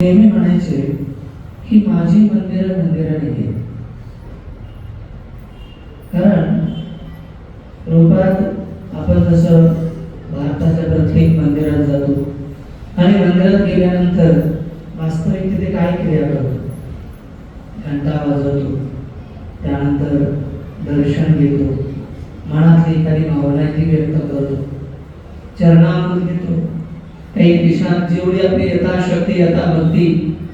नेहमी म्हणायचे की माझी मंदिरं मंदिरं नाही, कारण रूपात आपण जसं भारताच्या प्रत्येक मंदिरात जातो आणि मंदिरात गेल्यानंतर वास्तविक तिथे काय क्रिया करतो? घंटा वाजवतो, त्यानंतर दर्शन घेतो, मनातली एखादी भावना ती व्यक्त करतो, चरणामृत घेतो, काही दिशात जेवढी आपली यथाशक्ती यथाभक्ती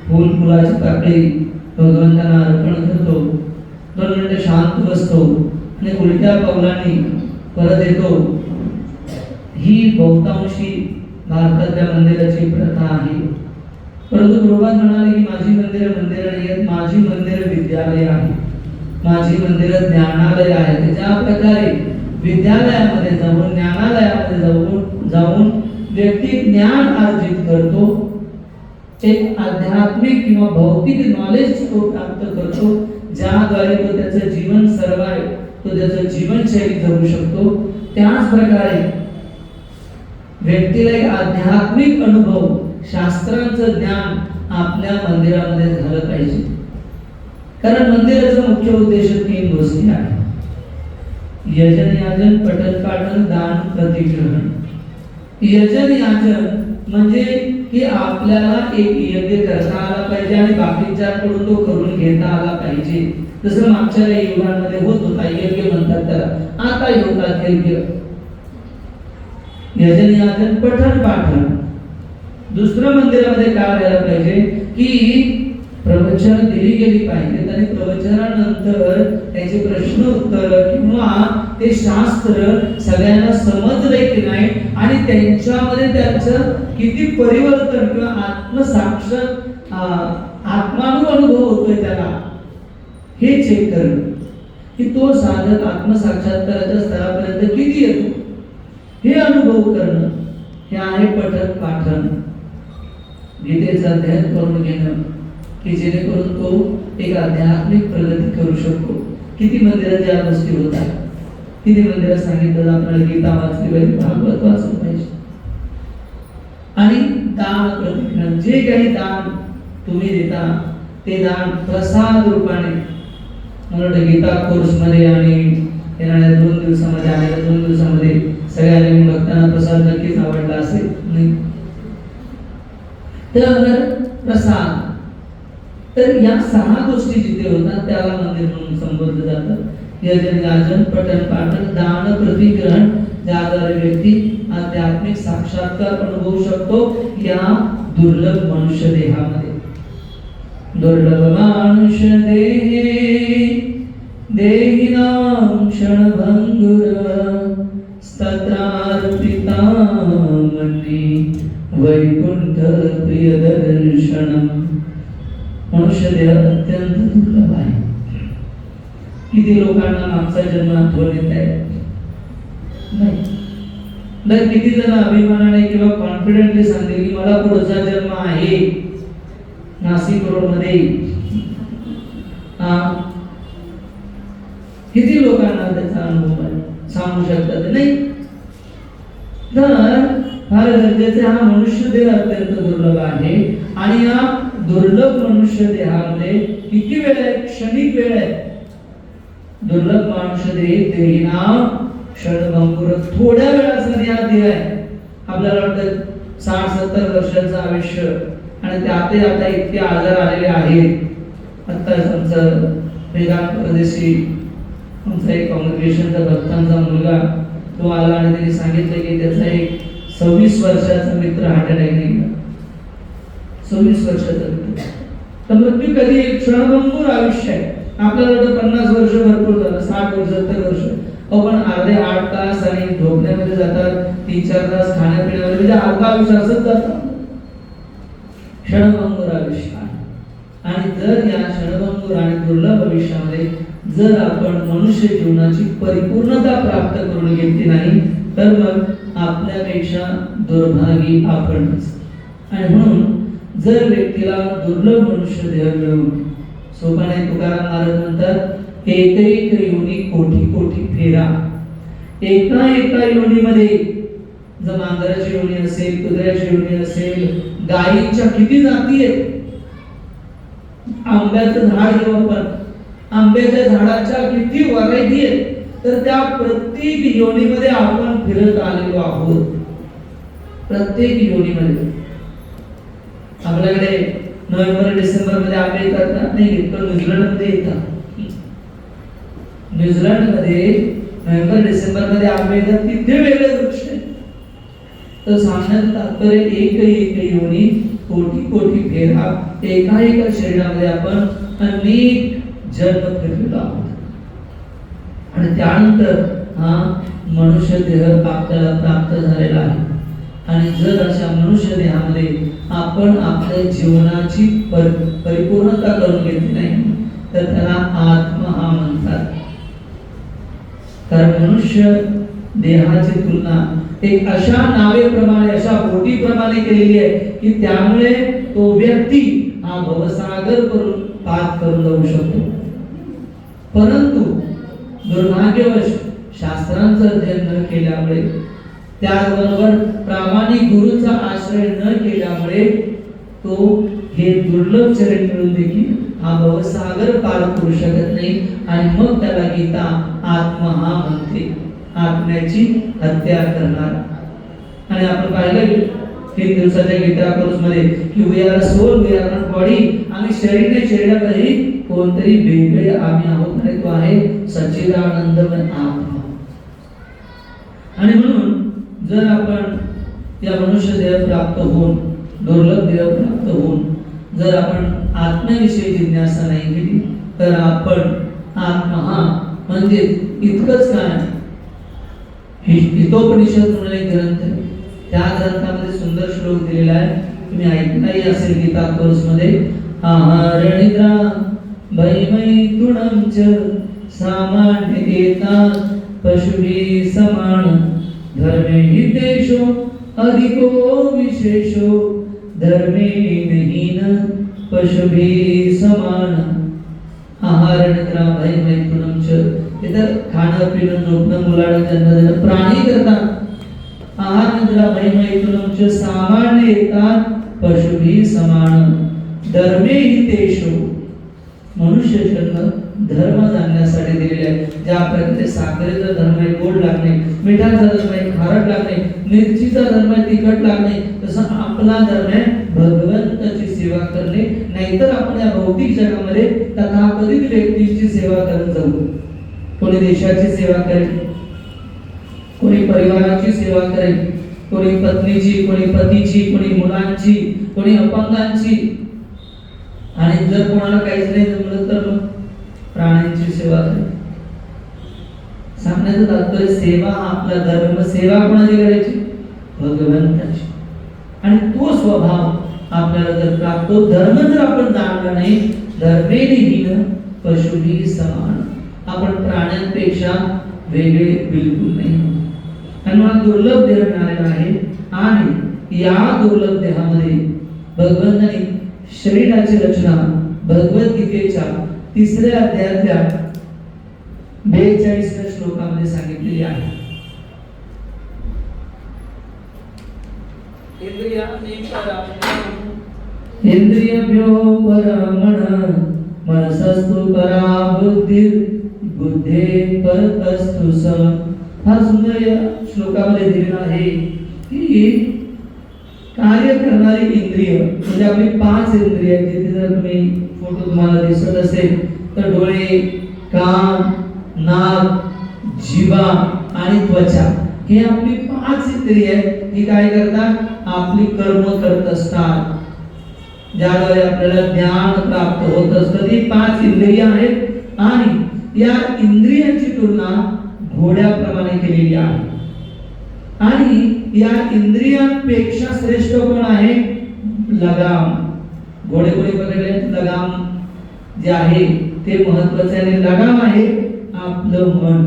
फूल फुलाची पाकळी भगवंतांना अर्पण करतो, 2 मिनिटं शांत बसतो आणि उलट्या पावलांनी परत येतो. ही बहुतांशी भारतातल्या मंदिराची प्रथा आहे. परंतु प्रभुपाद म्हणाले की माझी मंदिरं मंदिरं नाही आहेत, माझी मंदिरं विद्यालय आहे, माझी मंदिरं ज्ञानालय आहे. ज्या प्रकारे विद्यालयामध्ये जाऊन ज्ञानालयामध्ये जाऊन व्यक्ती ज्ञान अर्जित करतो, एक आध्यात्मिक किंवा भौतिक नॉलेज तो प्राप्त करतो, ज्याद्वारे तो त्याचं जीवन तो त्याचं जीवनशैली जगू शकतो. त्याच प्रकारे व्यक्तीला एक आध्यात्मिक अनुभव, शास्त्रांचं ज्ञान आपल्या मंदिरामध्ये झालं पाहिजे. कारण मंदिराचा मुख्य उद्देश 3 गोष्टी आहेत: यजन याजन पठन पाठन दान प्रतिग्रहण. यजन याजन म्हणजे की आपल्याला एक यज्ञ करता आला पाहिजे आणि बाकीच्यांकडून तो करून घेता आला पाहिजे. जसं मागच्या युगांमध्ये होत होता, यज्ञ म्हणतात त्याला, आता होतात यज्ञ. यजन याजन पठन पाठन. दुसरं मंदिरामध्ये काय व्हायला पाहिजे की प्रवचन दिली गेली पाहिजे आणि प्रवचनानंतर त्याचे प्रश्न उत्तर किंवा ते शास्त्र सगळ्यांना समजले की नाही आणि त्यांच्यामध्ये त्याचं किती परिवर्तन किंवा आत्मानुभव होतोय त्याला, हे चेक करणं की तो साधक आत्मसाक्षात्काराच्या स्तरापर्यंत किती येतो, हे अनुभव करणं, हे आहे पठन पाठन. गीतेचा अध्ययन करून घेणं की जेणेकरून तो एक आध्यात्मिक प्रगती करू शकतो. किती मंदिरात या गोष्टी होतात, किती मंदिरात सांगितलं आपल्याला गीता वाचली पाहिजे, भागवत वाचलं पाहिजे. आणि दान प्रतिग्रहण, जे काही दान तुम्ही देता ते दान प्रसाद रूपाने, मला वाटतं गीता कोर्स मध्ये आणि येणाऱ्या 2 दिवसामध्ये आलेल्या 2 दिवसामध्ये सगळ्या नवीन भक्तांना प्रसाद नक्कीच आवडला असेल. नाही तर प्रसाद, तर या 6 गोष्टी जिथे होतात त्याला मंदिर म्हणून संबोधलं जातं. यजन याजन पठन पाठन दान प्रतिग्रहण, ज्याद्वारे व्यक्ती आध्यात्मिक साक्षात्कार अनुभवू शकतो या दुर्लभ मनुष्य देहामध्ये. दुर्लभ मनुष्य देहे देहिनां क्षणभंगुर स्तत्रार्पिता मनी वैकुंठ प्रियदर्शनम. मनुष्य देह अत्यंत दुर्लभ आहे. किती लोकांना मागचा जन्म आठवण येत आहे? नाही. किती जण अभिमानाने किंवा कॉन्फिडेंटली सांगते की मला पुढचा जन्म आहे नाशिक रोड मध्ये. किती लोकांना त्याचा अनुभव आहे सांगू शकतात? नाही. तर फार गरजेचे, हा मनुष्य देह अत्यंत दुर्लभ आहे आणि या दुर्लभ मनुष्य देहामध्ये किती वेळ आहे? क्षणिक वेळ आहे. दुर्लभ मनुष्य देहिनां क्षणभंगुर, थोड्या वेळाचा या देह आहे. आपल्याला वाटतं 60-70 वर्षाचं आयुष्य आणि त्यातही आता इतके आजार आलेले आहेत. आता आमचं वेदांत परदेशी आमचा एक कॉंग्रेगेशनचा भक्तांचा मुलगा तो आला आणि त्यांनी सांगितलं की त्याचा एक 26 वर्षाचा मित्र हार्ट अटॅकने गेला. 26 वर्षाचा मित्र. तर मृत्यू कधी एक क्षणभंगुर आयुष्य आहे. आपल्याला वाटतं 50 वर्ष भरपूर झालं, 60 वर्ष 70 वर्ष, पण अर्धे 8 तास आणि झोपण्यामध्ये जातात, 3-4 तास खाण्यापिण्यामध्ये, म्हणजे अर्धा आयुष्य असंच जातं. क्षणभंगुर आयुष्य आहे. आणि जर या क्षणभंगुर आणि दुर्लभ आयुष्यामध्ये जर आपण मनुष्य जीवनाची परिपूर्णता प्राप्त करून घेतली नाही तर मग आपल्यापेक्षा दुर्भागी आपणच. आणि म्हणून जर व्यक्तीला दुर्लभ मनुष्य देह मिळून, सोपाने तुकाराम महाराज म्हणतात, एक योनी कोटी कोटी फेरा. एका योनीमध्ये जर मांजराची योनी असेल, कुत्र्याची योनी असेल, गायींच्या किती जाती आहेत. आंब्याचं झाड घेऊ आपण, आंब्याच्या झाडाच्या किती व्हरायटी आहेत. तर त्या प्रत्येक योनीमध्ये आपण फिरत आलेलो आहोत. प्रत्येक योनीमध्ये आपल्याकडे नोव्हेंबर डिसेंबर मध्ये आंबे येतात ना? नाही, पण न्यूझीलंड मध्ये येतात. न्यूझीलंड मध्ये नोव्हेंबर डिसेंबर मध्ये आंबे येतात, तिथे वेगळे वृक्ष आहेत. तर सांगण्याचं तात्पर्य एक योनी, कोटी कोटी फेरा, एका शरीरामध्ये आपण अनेक जन्म फिरलेलो आहोत. आणि त्यानंतर हा मनुष्य देह आपल्याला प्राप्त झालेला आहे. आणि जर अशा मनुष्य देहामध्ये आपण आपल्या जीवनाची परिपूर्णता करून घेतली नाही तर त्याला आत्मा हा म्हणतात. कारण मनुष्य देहाची तुलना एक अशा नावेप्रमाणे, अशा बोटीप्रमाणे केलेली आहे की त्यामुळे तो व्यक्ती हा भवसागर करून पार करून जाऊ शकतो. परंतु दुर्भाग्यवश शास्त्रांचं अध्ययन न केल्यामुळे, त्याचबरोबर प्रामाणिक गुरूचा आश्रय न केल्यामुळे तो हे दुर्लभ चरण मिळून देखील हा भवसागर पार करू शकत नाही. आणि मग त्याला गीता आत्मा हा म्हणते, आत्म्याची हत्या करणार. आणि आपण पाहिलं 3 दिवसाच्या गीता कोर्स मध्ये की we are soul, we are not body. आम्ही शरीर नाही, शरीरातही कोणतरी वेगळे आम्ही आहोत. आणि तो आहे सच्चिदानंदमय आत्मा. आणि म्हणून जर आपण या मनुष्य देह प्राप्त होऊन, दुर्लभ देह प्राप्त होऊन जर आपण आत्म्याविषयी जिज्ञासा नाही केली तर आपण आत्मा हा म्हणजे इतकंच काय, हितोपनिषद म्हणून एक ग्रंथ आहे, त्या ग्रंथामध्ये सुंदर श्लोक दिलेला आहे. तुम्ही ऐकलाही असेल गीता कोर्स मध्ये. आहार निद्रा भयमैथुनं च सामान्य एतान् पशुभिः समान धर्मे हितेषु अधिको विशेषो धर्मे हीन पशुभिः समान. आहार निद्रा भयमैथुनं च, इधर खाणं पिणं झोपणं मुलाला जन्म देणं प्राणी करतात. आहार निद्रा भयमैथुनं च सामान्य एतान् पशुभिः समान धर्मे हितेषु. मनुष्य जन्म धर्म जाणण्यासाठी दिलेले आहे. ज्या प्रकारे साखरेचा धर्म आहे गोड लागणे, मिठाचा धर्म आहे खारट लागणे, मिरचीचा धर्म आहे तिखट लागणे, तसं आपला धर्म आहे भगवंताची सेवा करणे. नाहीतर आपण या भौतिक जगामध्ये तथाकथित व्यक्तींची सेवा करत जाऊ. कोणी देशाची सेवा करेल, कोणी परिवाराची सेवा करेल, कोणी पत्नीची, कोणी पतीची, कोणी मुलांची, कोणी अपंगांची. आणि जर कोणाला काहीच नाही जमलं तर प्राण्यांची सेवा करेल. सांगण्याचं तात्पर्य सेवा हा आपला धर्म. सेवा कोणाची करायची? भगवंताची. आणि तो स्वभाव आपल्याला जर प्राप्त, धर्म जर आपण जाणला नाही, धर्मेहीन पशुभिः समान, आपण प्राण्यांपेक्षा वेगळे बिलकुल नाही. आणि मला दुर्लभ देह मिळालेला आहे. आणि या दुर्लभ देहामध्ये भगवंताने शरीराची रचना भगवद्गीतेच्या 3ऱ्या अध्यायातल्या 42व्या श्लोकामध्ये सांगितलेली आहे. इंद्रियभ्यो परमण मनसस्तु परा बुद्धी बुद्धे परतस्तु सम. हा सुंदर या श्लोकामध्ये दिलेला आहे की कार्य करणारी इंद्रिय म्हणजे आपली 5 इंद्रिय. जिथे जर तुम्ही फोटो तुम्हाला दिसत असेल तर डोळे, कान, नाक, जिव्हा आणि त्वचा हे आपली 5 इंद्रिय आहेत. ही काय करतात? आपली कर्म करत असतात. ज्याद्वारे आपल्याला ज्ञान प्राप्त होत असतं. ती 5 इंद्रिय आहेत. आणि या इंद्रियांची तुलना घोड्याप्रमाणे केलेली आहे. आणि या इंद्रियांपेक्षा श्रेष्ठ कोण आहे? लगाम. घोडे कोणी पकडले? लगाम जे आहे ते महत्त्वाचे आहे. लगाम आहे आपलं मन.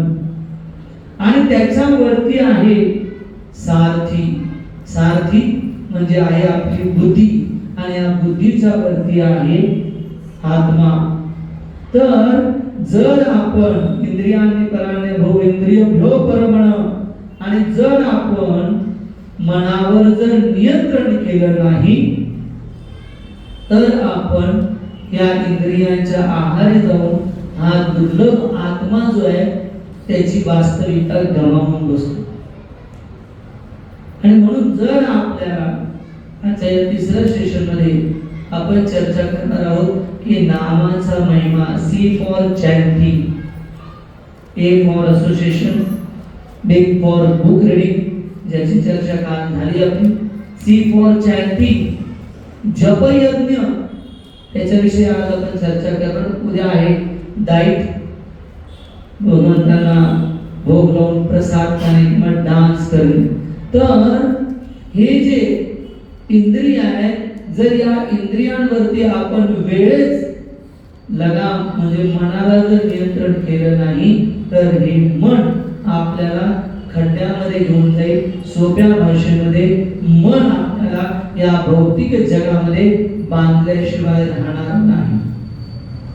आणि त्याच्यावरती आहे सारथी. सारथी म्हणजे आहे आपली बुद्धी. आणि या बुद्धीच्या वरती आहे आत्मा. तर जर आपण इंद्रियांनी पराने भो इंद्रिय भ्यो परमण, आणि जर आपण मनावर जर नियंत्रण केलं नाही तर आपण या इंद्रियांच्या आहारी जाऊन हा दुर्लभ आत्मा जो आहे त्याची वास्तविकता गमावून बसतो. आणि म्हणून जर आपल्याला आजच्या या तिसऱ्या सेशन मध्ये आपण चर्चा करणार आहोत की नामाचा महिमा. C for charity, A for association, B for book reading ज्याची चर्चा काल झाली आपली. सी फॉर चॅरिटी, जपयज्ञ त्याच्याविषयी आज आपण चर्चा करणार. उद्या आहे डाईट, भगवंतांना भोग लावून प्रसाद खाणे, मग डान्स करणे. तर हे जे इंद्रिय आहे, जर या इंद्रियांवरती आपण वेळेच लगाम म्हणजे मनाला जर नियंत्रण केलं नाही तर हे मन आपल्याला खड्ड्यामध्ये घेऊन जाईल. सोप्या भाषेमध्ये मन आपल्याला या भौतिक जगामध्ये बांधल्याशिवाय राहणार नाही.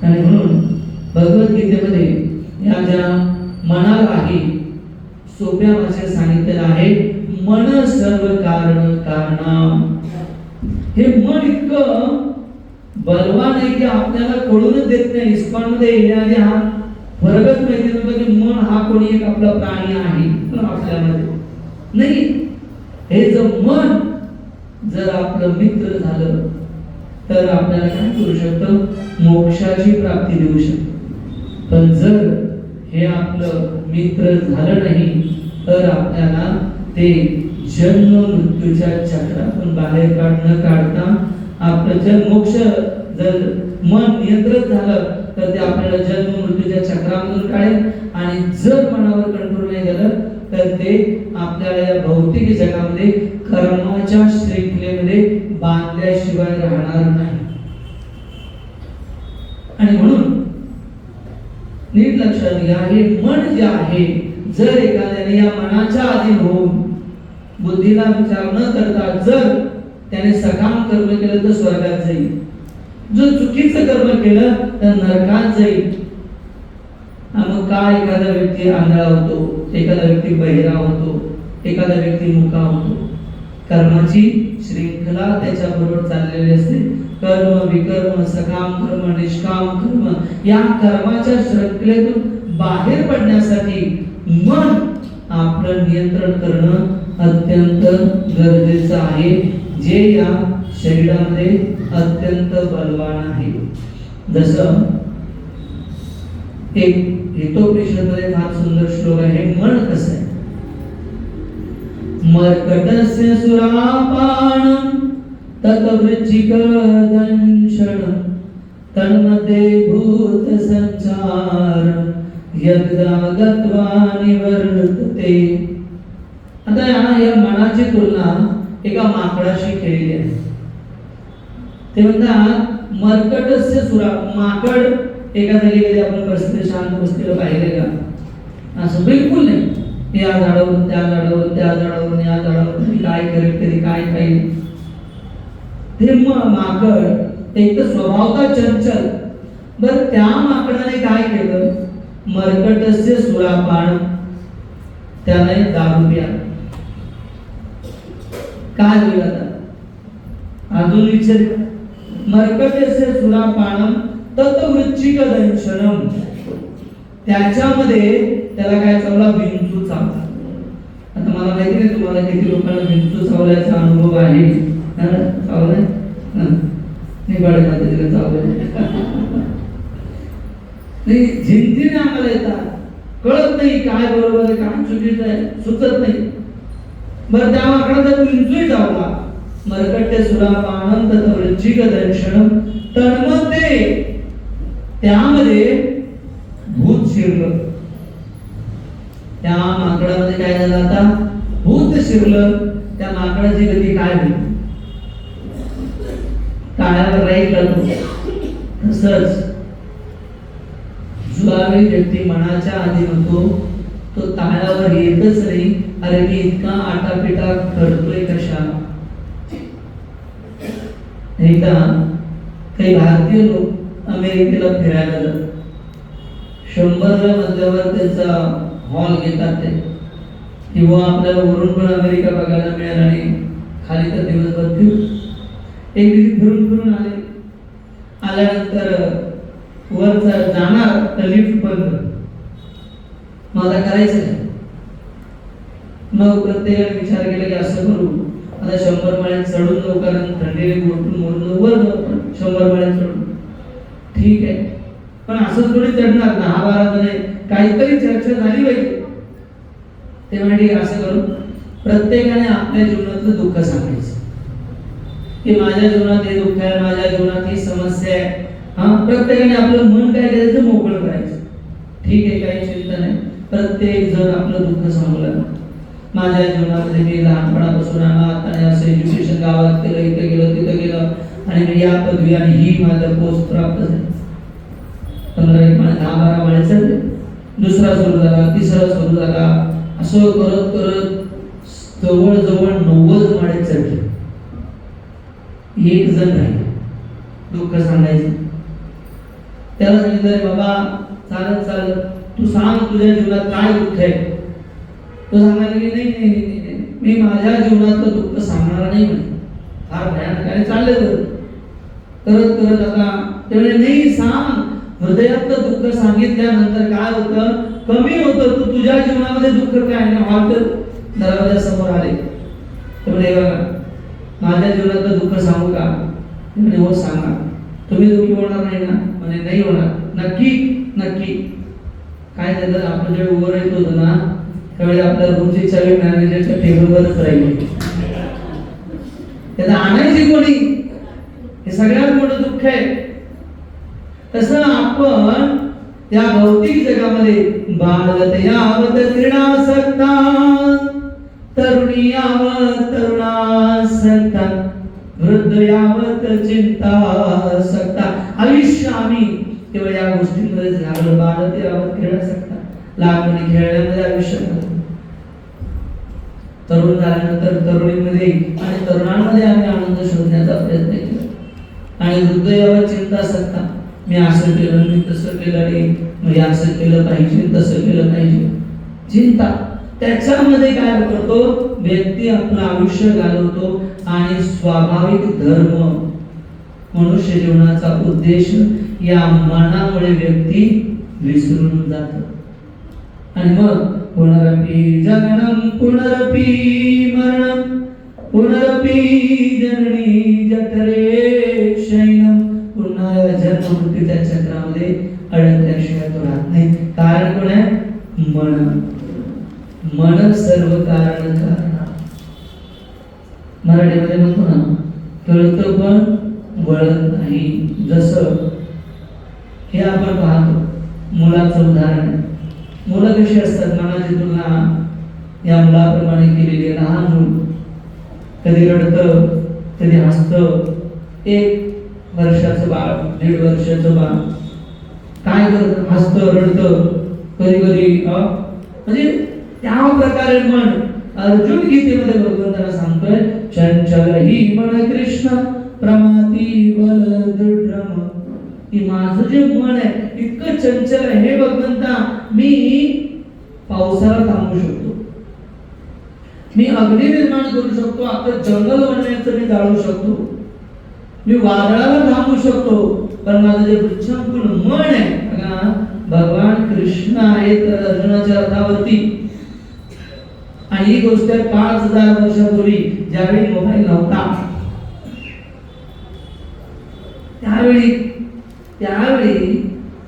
आणि म्हणून भगवद्गीतेमध्ये या ज्या मनाला आहे सोप्या भाषेत सांगितलेलं आहे, मन सर्व कारण कारणाम. हे मन इतकं बलवान आहे की आपल्याला कळूनच देत नाही. इस्कॉनमध्ये येण्याआधी हा फरकच माहिती नव्हता की मन हा कोणी एक आपला प्राणी आहे आपल्यामध्ये नाही. हे जर मन जर आपलं मित्र झालं तर आपल्याला काय करू शकतो, मोक्षाची प्राप्ती देऊ शकतो. पण जर हे आपलं मित्र झालं नाही तर आपल्याला ते जन्म मृत्यूच्या चक्रातून बाहेर काढता आपलं जन्म मोक्ष जर मन नियंत्रित झालं तर ते आपल्याला जन्म मृत्यूच्या चक्रामधून काढेल. आणि जर मनावर कंट्रोल नाही झालं तर ते आपल्याला या भौतिक जगामध्ये कर्माच्या श्रृंखलेमध्ये बांधल्याशिवाय राहणार नाही. आणि म्हणून नीट लक्षात घ्या, हे मन जे आहे जर एखाद्याने या मनाच्या अधीन होऊन बुद्धीला विचार न करता जर त्याने सकाम कर्म केलं तर स्वर्गात जाईल, जर चुकीचं कर्म केलं तर नरकात जाईल. मग काय एखादा व्यक्ती आंधळा होतो, एखादा व्यक्ती बहिरा होतो, एखादा व्यक्ती मुका होतो. कर्माची श्रृंखला त्याच्या बरोबर चाललेली असते. कर्म विकर्म, सकाम कर्म, निष्काम कर्म, या कर्माच्या श्रृंखलेतून बाहेर पडण्यासाठी मन आपलं नियंत्रण करणं अत्यंत गरजेचं आहे, जे या शरीरामध्ये अत्यंत बलवान आहे. जसं एक हितोपनिषदमध्ये फार सुंदर श्लोक आहे. मन कसं आहे, मर्कटस्य सुरापानं ततवृच्छिक दंशनं तन्मध्ये भूत संचार यद्रा गत्वा निवर्तते. आता या मनाची तुलना एका माकडाशी केलेली आहे. ते म्हणतात मर्कटस्य सुरा, माकड एका जागी कधी आपण बसले शांत बसलेलं पाहिले का? असं बिलकुल नाही. या झाडावरून त्या झाडावरून, त्या झाडावरून या झाडावरून, कधी काय करेल कधी काय खाईल. ते माकड एक तर स्वभावता चंचल. बर त्या माकडाने काय केलं, मर्कटस्य सुरापान, त्याला एक दारू प्या. काय होईल आता अजून विचार. मर्कटस्य सुरापानम ततवृच्छिक दंशनम, त्याच्यामध्ये त्याला काय चावला, विंचू चावला. आता मला माहिती नाही तुम्हाला किती लोकांना विंचू चावल्याचा अनुभव आहे. चावलाय निबाडे मातेला चावलंय नाही, झिंझिने आम्हाला येतात, कळत नाही काय बरोबर आहे काय चुकीचं आहे, सुचत नाही. बरं त्या माकडाचा विंचूही चावला. मर्कट्य सुरापानं ततवृच्छिक दंशनम तन्मध्ये, त्यामध्ये भूत शिरलं. त्या माकडामध्ये काय झालं, आता भूत शिरलं. त्या माकडाची गती काय होईल, टाळ्यावर राहील लागतो. तसंच जुगारी व्यक्ती मनाच्या अधीन होतो, तो ताळ्यावर येतच नाही. अरे मी इतका आटापिटा करतोय कशा. एकदा काही भारतीय लोक अमेरिकेला फिरायला जातात. 100 मजल्यावर त्यांचा हॉल घेतात ते, किंवा आपल्याला वरून पण अमेरिका बघायला मिळेल आणि खाली तर दिवसभर फिरू. एक दिवशी फिरून फिरून आल्यानंतर वर जाणार तर लिफ्ट बंद. मला करायचं काय? मग प्रत्येकाने विचार केला की असं करू, आता 100 माळ्यात चढून जाऊ, कारण थंडीने गोठून मोडून वर जाऊ 100 माळ्यात चढून. ठीक आहे, पण असं थोडी चढणार 10-12 जण, काहीतरी चर्चा झाली पाहिजे. ते म्हणजे असं करू, प्रत्येकाने आपल्या जीवनातलं दुःख सांगायचं की माझ्या जीवनात हे दुःख आहे, माझ्या जीवनात ही समस्या आहे. प्रत्येकाने आपलं मन काय करायचं, मोकळं करायचं. ठीक आहे, काही चिंता नाही. प्रत्येक जण आपलं दुःख सांगलं. माझ्या जीवनामध्ये मी लहानपणापासून आणि असं एज्युकेशन गावात केलं, इथं गेलं तिथं गेलं आणि मी या पदवी आणि ही माझं पोस्ट प्राप्त झाली. 10-12 माळे चढले, दुसरा सुरू झाला, तिसरा सुरू झाला, असं करत करत जवळजवळ 90 माळे चढले. एक जण राहिले दुःख सांगायचं. त्याला सांगितलं, बाबा चालत चालत तू सांग तुझ्या जीवनात काय दुःख आहे. तो सांगायला की नाही, मी माझ्या जीवनातलं दुःख सांगणार नाही म्हणे. फार भयानक आणि चालले करत करत आता त्यामुळे नाही सांग. हृदयातलं दुःख सांगितल्यानंतर काय होतं, कमी होतं. तू तुझ्या जीवनामध्ये दुःख काय ना हॉटेल दरवाजा समोर आले. त्यामुळे बघा, माझ्या जीवनातलं दुःख सांगू का? म्हणजे हो सांगा. तुम्ही दुःखी होणार नाही ना? म्हणजे नाही होणार. नक्की नक्की. काय झालं, आपण जेव्हा उभं राहत होतो ना त्यावेळी आपल्या रूमची चावी मॅनेजरच्या टेबलवरच राहिली. त्याला आणायची कोणी? हे सगळ्यात मोठं दुःख आहे. तसं आपण त्या भौतिक जगामध्ये बालत यावत क्रीडासक्ता, तरुणी यावत तरुणासक्ता, वृद्ध यावत चिंतासक्ता. आयुष्य आम्ही तेव्हा या गोष्टींमध्ये लागलो. बालत यावत क्रीडासक्ता, लहानपणी खेळण्यामध्ये आयुष्य घालवलं. तरुण झाल्यानंतर तरुणीमध्ये आणि तरुणांमध्ये आम्ही आनंद शोधण्याचा प्रयत्न केला. आणि वृद्ध यावत चिंतासक्ता, मी असं केलं, मी तसं केलं नाही, मी असं केलं पाहिजे, तसं केलं पाहिजे. चिंता. त्याच्यामध्ये काय करतो व्यक्ती, आपलं आयुष्य घालवतो आणि स्वाभाविक धर्म, मनुष्य जीवनाचा उद्देश या मनामुळे व्यक्ती विसरून जातो. आणि मग पुनरपि जननम पुनरपि मरणम पुनरपि जननी जठरे शयनम. पुन्हा जन्म मृत्यूच्या चक्रामध्ये अडकल्याशिवाय तो राहत नाही. कारण कोण आहे? मन. मन सर्व कारण कारण. मराठीमध्ये म्हणतो ना, कळतं पण वळत नाही. जसं हे आपण पाहतो, मुलाचं उदाहरण. मुलं कशी असतात, मनाची तुलना या मुलाप्रमाणे केलेली आहे. लहान मूल कधी रडतं, कधी हसतं. 1 वर्षाचं बाळ, 1.5 वर्षाचं बाळ काय करतं? हसतं, रडतं, कधी कधी म्हणजे त्या प्रकारे मन. अर्जुन गीतेमध्ये भगवंताला सांगतोय, चंचल ही मन कृष्ण प्रमाती बल दृढम. की माझं जे मन आहे इतकं चंचल आहे, हे भगवंता, मी पावसाला थांबवू शकतो, मी अग्नी निर्माण करू शकतो, आता जंगल वण्याचं मी जाळू शकतो, मी वादळाला थांबवू शकतो. पण माझं जे वृक्षांकुल मन आहे, भगवान कृष्ण आहेत अर्जुनाच्या रथावरती. आणि ही गोष्ट 5000 वर्षापूर्वी, ज्यावेळी मोबाईल नव्हता, त्यावेळी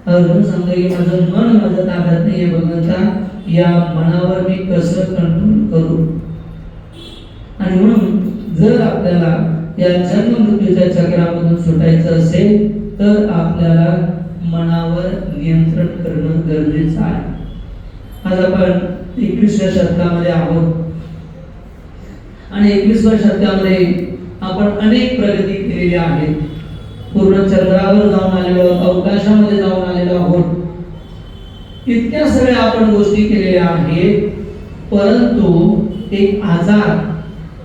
अर्जुन सांगतो की माझं मन माझ्या ताब्यात नाहीये भगवंता, या मनावर मी कसं कंट्रोल करू. आणि म्हणून जर आपल्याला या जन्म मृत्यूच्या चक्रामधून सुटायचं असेल तर आपल्याला मनावर नियंत्रण करणं गरजेचं आहे. आज आपण 21व्या शतकामध्ये आहोत आणि 21व्या शतकामध्ये आपण अनेक प्रगती केलेली आहे. पूर्ण चंद्रावर जाऊन आलेलो आहोत, अवकाशामध्ये जाऊन आलेलो आहोत, इतक्या सगळ्या आपण गोष्टी केलेल्या आहेत. परंतु एक आजार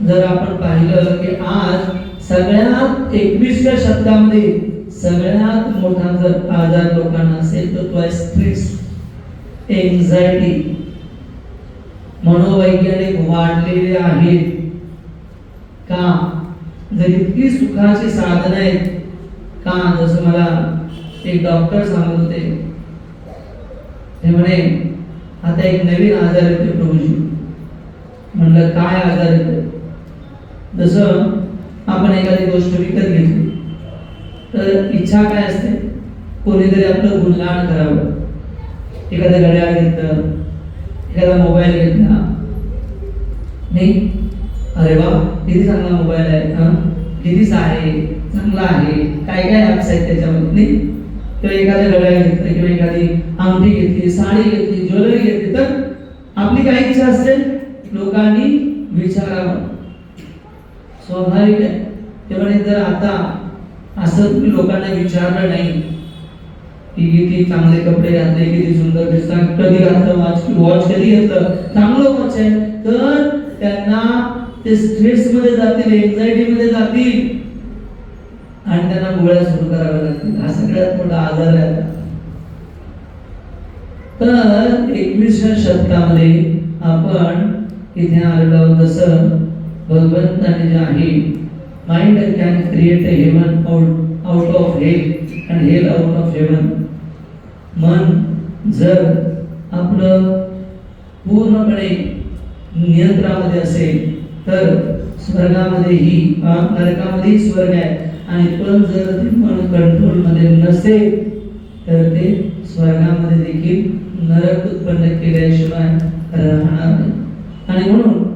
जर आपण पाहिलं की आज सगळ्यात 21व्या शतकामध्ये सगळ्यात मोठा जर आजार लोकांना असेल तर तो आहे स्ट्रेस, एन्झायटी. मनोवैज्ञानिक वाढलेले आहेत का? जर इतकी सुखाची साधनं आहेत का? जसं मला एक डॉक्टर सांगत होते, ते म्हणे आता एक नवीन आजार येतो प्रभूजी. म्हणलं काय आजार येतो? जसं आपण एखादी गोष्ट विकत घेतली तर इच्छा काय असते, कोणीतरी आपलं गुणगान करावं. एखादं घड्याळ घेतलं, एखादा मोबाईल घेतला, नाही अरे वा किती चांगला मोबाईल आहे, किती आहे, चांगला आहे, काय काय ऍप्स आहेत त्याच्यामध्ये, नाही. किंवा एखादं घड्याळ घेतलं किंवा एखादी अंगठी घेतली, साडी घेतली, ज्वेलरी घेतली, तर आपली काय इच्छा असते, लोकांनी विचारावं. स्वाभाविक आहे. त्यामुळे जर आता असं तुम्ही लोकांना विचारलं नाही की किती चांगले कपडे घातले, किती सुंदर दिसतात, कधी घातलं वॉच कधी घेतलं, चांगलं वॉच आहे, तर त्यांना ते स्ट्रेस मध्ये जातील, एन्झायटी मध्ये जातील आणि त्यांना गोळ्या सुरू कराव्या लागतील. हा सगळ्यात मोठा आजार आहे. तर 21व्या शतकामध्ये आपण इथे आलेलो, जसं भगवंताने जे आहे, mind can create a heaven out of hell and hell out of heaven. मन जर आपलं पूर्णपणे नियंत्रणामध्ये असेल तर स्वर्गामध्येही नरकामध्येही स्वर्ग आहे, आणि पण जर ते मन कंट्रोल मध्ये नसेल तर ते स्वर्गामध्ये देखील नरक उत्पन्न केल्याशिवाय राहणार नाही. आणि म्हणून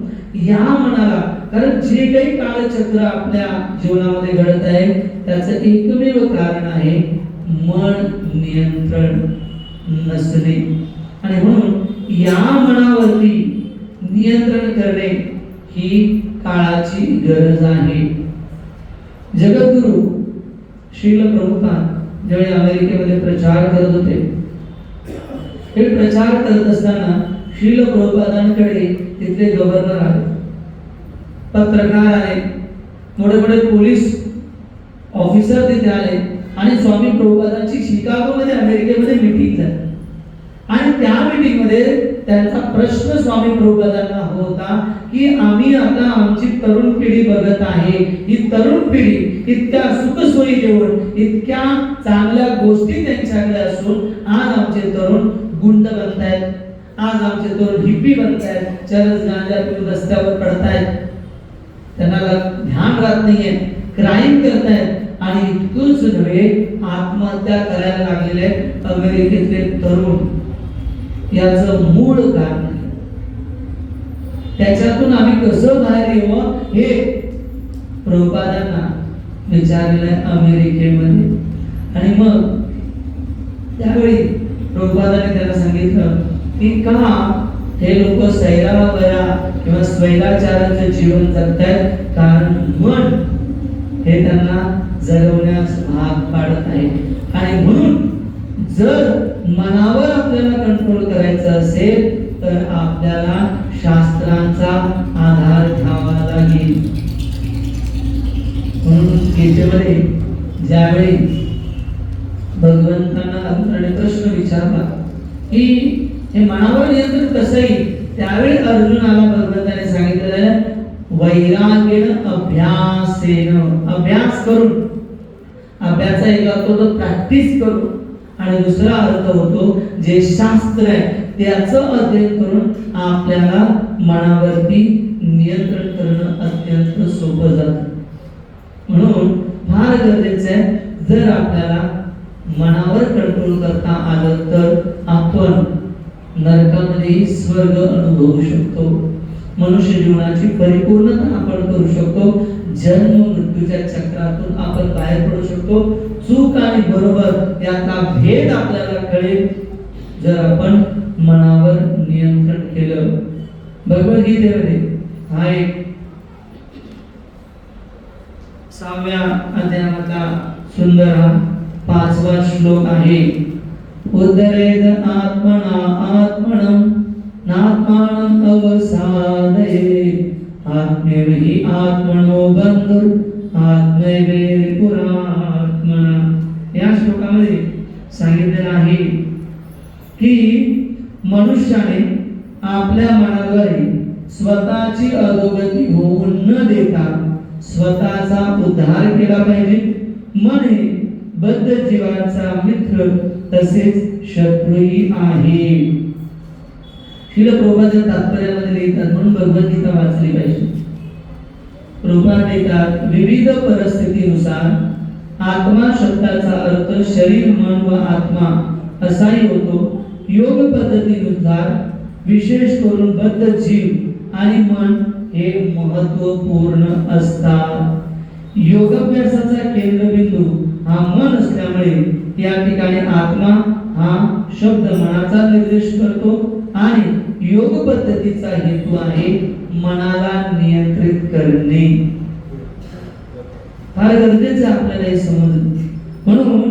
या मनाला, कारण जे काही कालचक्र आपल्या जीवनामध्ये घडत आहे त्याचं एकमेव कारण आहे मन नियंत्रण नसणे. आणि म्हणून या मनावरती नियंत्रण करणे ही काळाची गरज आहे. जगद्गुरु श्रील प्रभुपाद ज्यावेळी अमेरिकेमध्ये प्रचार करत होते, हे प्रचार करत असताना श्रील प्रभुपादांकडे तिथले गव्हर्नर आले, पत्रकार आले, मोठे मोठे पोलीस ऑफिसर तिथे आले, आणि स्वामी प्रभुपादांची शिकागोमध्ये अमेरिकेमध्ये मीटिंग झाली. आणि त्या मीटिंग मध्ये त्यांचा प्रश्न स्वामी प्रभुपादांना होता की आम्ही आता आमची तरुण पिढी बघत आहे, ही तरुण पिढी इतक्या सुखसोयी देऊन, इतक्या चांगल्या गोष्टी त्यांच्याकडे असून आज आमचे तरुण गुंड बनतायत, आज आमचे तरुण हिप्पी बनतायत, चरस गांजा पिऊन रस्त्यावर पडतायत, त्यांना ध्यान राहत नाहीये, क्राईम करतायत, आणि इतकंच नव्हे आत्महत्या करायला लागलेले अमेरिकेतले तरुण. याचं मूळ कारण त्याच्यातून आम्ही कसं बाहेर येऊ हे प्रभुपादांना विचारलंय अमेरिकेमध्ये. आणि मग त्यावेळी प्रभुपादांनी त्यांना सांगितलं की का हे लोक सैरावया किंवा स्वैराचाराचं जीवन जगतायत, कारण मन हे त्यांना जगवण्यास भाग पाडत आहे. आणि म्हणून जर मनावर आपल्याला कंट्रोल करायचं असेल तर आपल्याला शास्त्रांचा आधार घ्यावा लागेल. म्हणून गीतेमध्ये ज्यावेळी भगवंतांना अर्जुनाने प्रश्न विचारला की हे मनावर नियंत्रण कसं येईल, त्यावेळी अर्जुनाला भगवंताने सांगितलेलं वैराग्येन अभ्यासेन, अभ्यास करून. अभ्यास एक अर्थ होतो प्रॅक्टिस करून, आणि दुसरा अर्थ होतो जे शास्त्र आहे त्याचं अध्ययन करून आपल्याला मनावरती नियंत्रण करणं अत्यंत सोपं जातं. म्हणून फार गरजेचं आहे, जर आपल्याला मनावर कंट्रोल करता आलं तर आपण नरकामध्ये स्वर्ग अनुभवू शकतो, मनुष्य जीवनाची परिपूर्णता आपण करू शकतो, जन्म मृत्यूच्या चक्रातून आपण बाहेर पडू शकतो. चूक आणि बरोबर याचा भेद आपल्याला कळेल जर आपण मनावर नियंत्रण केलं. भगवद्गीतेमध्ये हा एक 6व्या अध्यायाचा सुंदर हा 5वा श्लोक आहे. उद्धरेद आत्मना आत्मनं नात्मानं अवसादयेत् आत्मेव हि आत्मनो बंधुर आत्मैवेरिपुरात्मना. या श्लोकामध्ये सांगितलेलं आहे की मनुष्याने आपल्या मनाद्वारे स्वतःची अधोगती होऊ न देता स्वतःचा उद्धार केला पाहिजे. मन हे बद्ध जीवाचा मित्र तसेच शत्रूही आहे. श्रील प्रभुपाद तात्पर्यामध्ये लिहितात, म्हणून भगवद्गीता वाचली पाहिजे. प्रभुपाद लिहितात, विविध परिस्थितीनुसार आत्मा शब्दाचा अर्थ शरीर, मन व आत्मा असाही होतो. योग पद्धतीनुसार विशेष करून बद्ध जीव आणि मन हे महत्वपूर्ण असतात. योगाभ्यासाचा केंद्रबिंदू हा मन असल्यामुळे या ठिकाणी आत्मा हा शब्द मनाचा निर्देश करतो आणि योग पद्धतीचा हेतू आहे मनाला नियंत्रित करणे. फार गरजेचं आपल्याला हे समजलं. म्हणून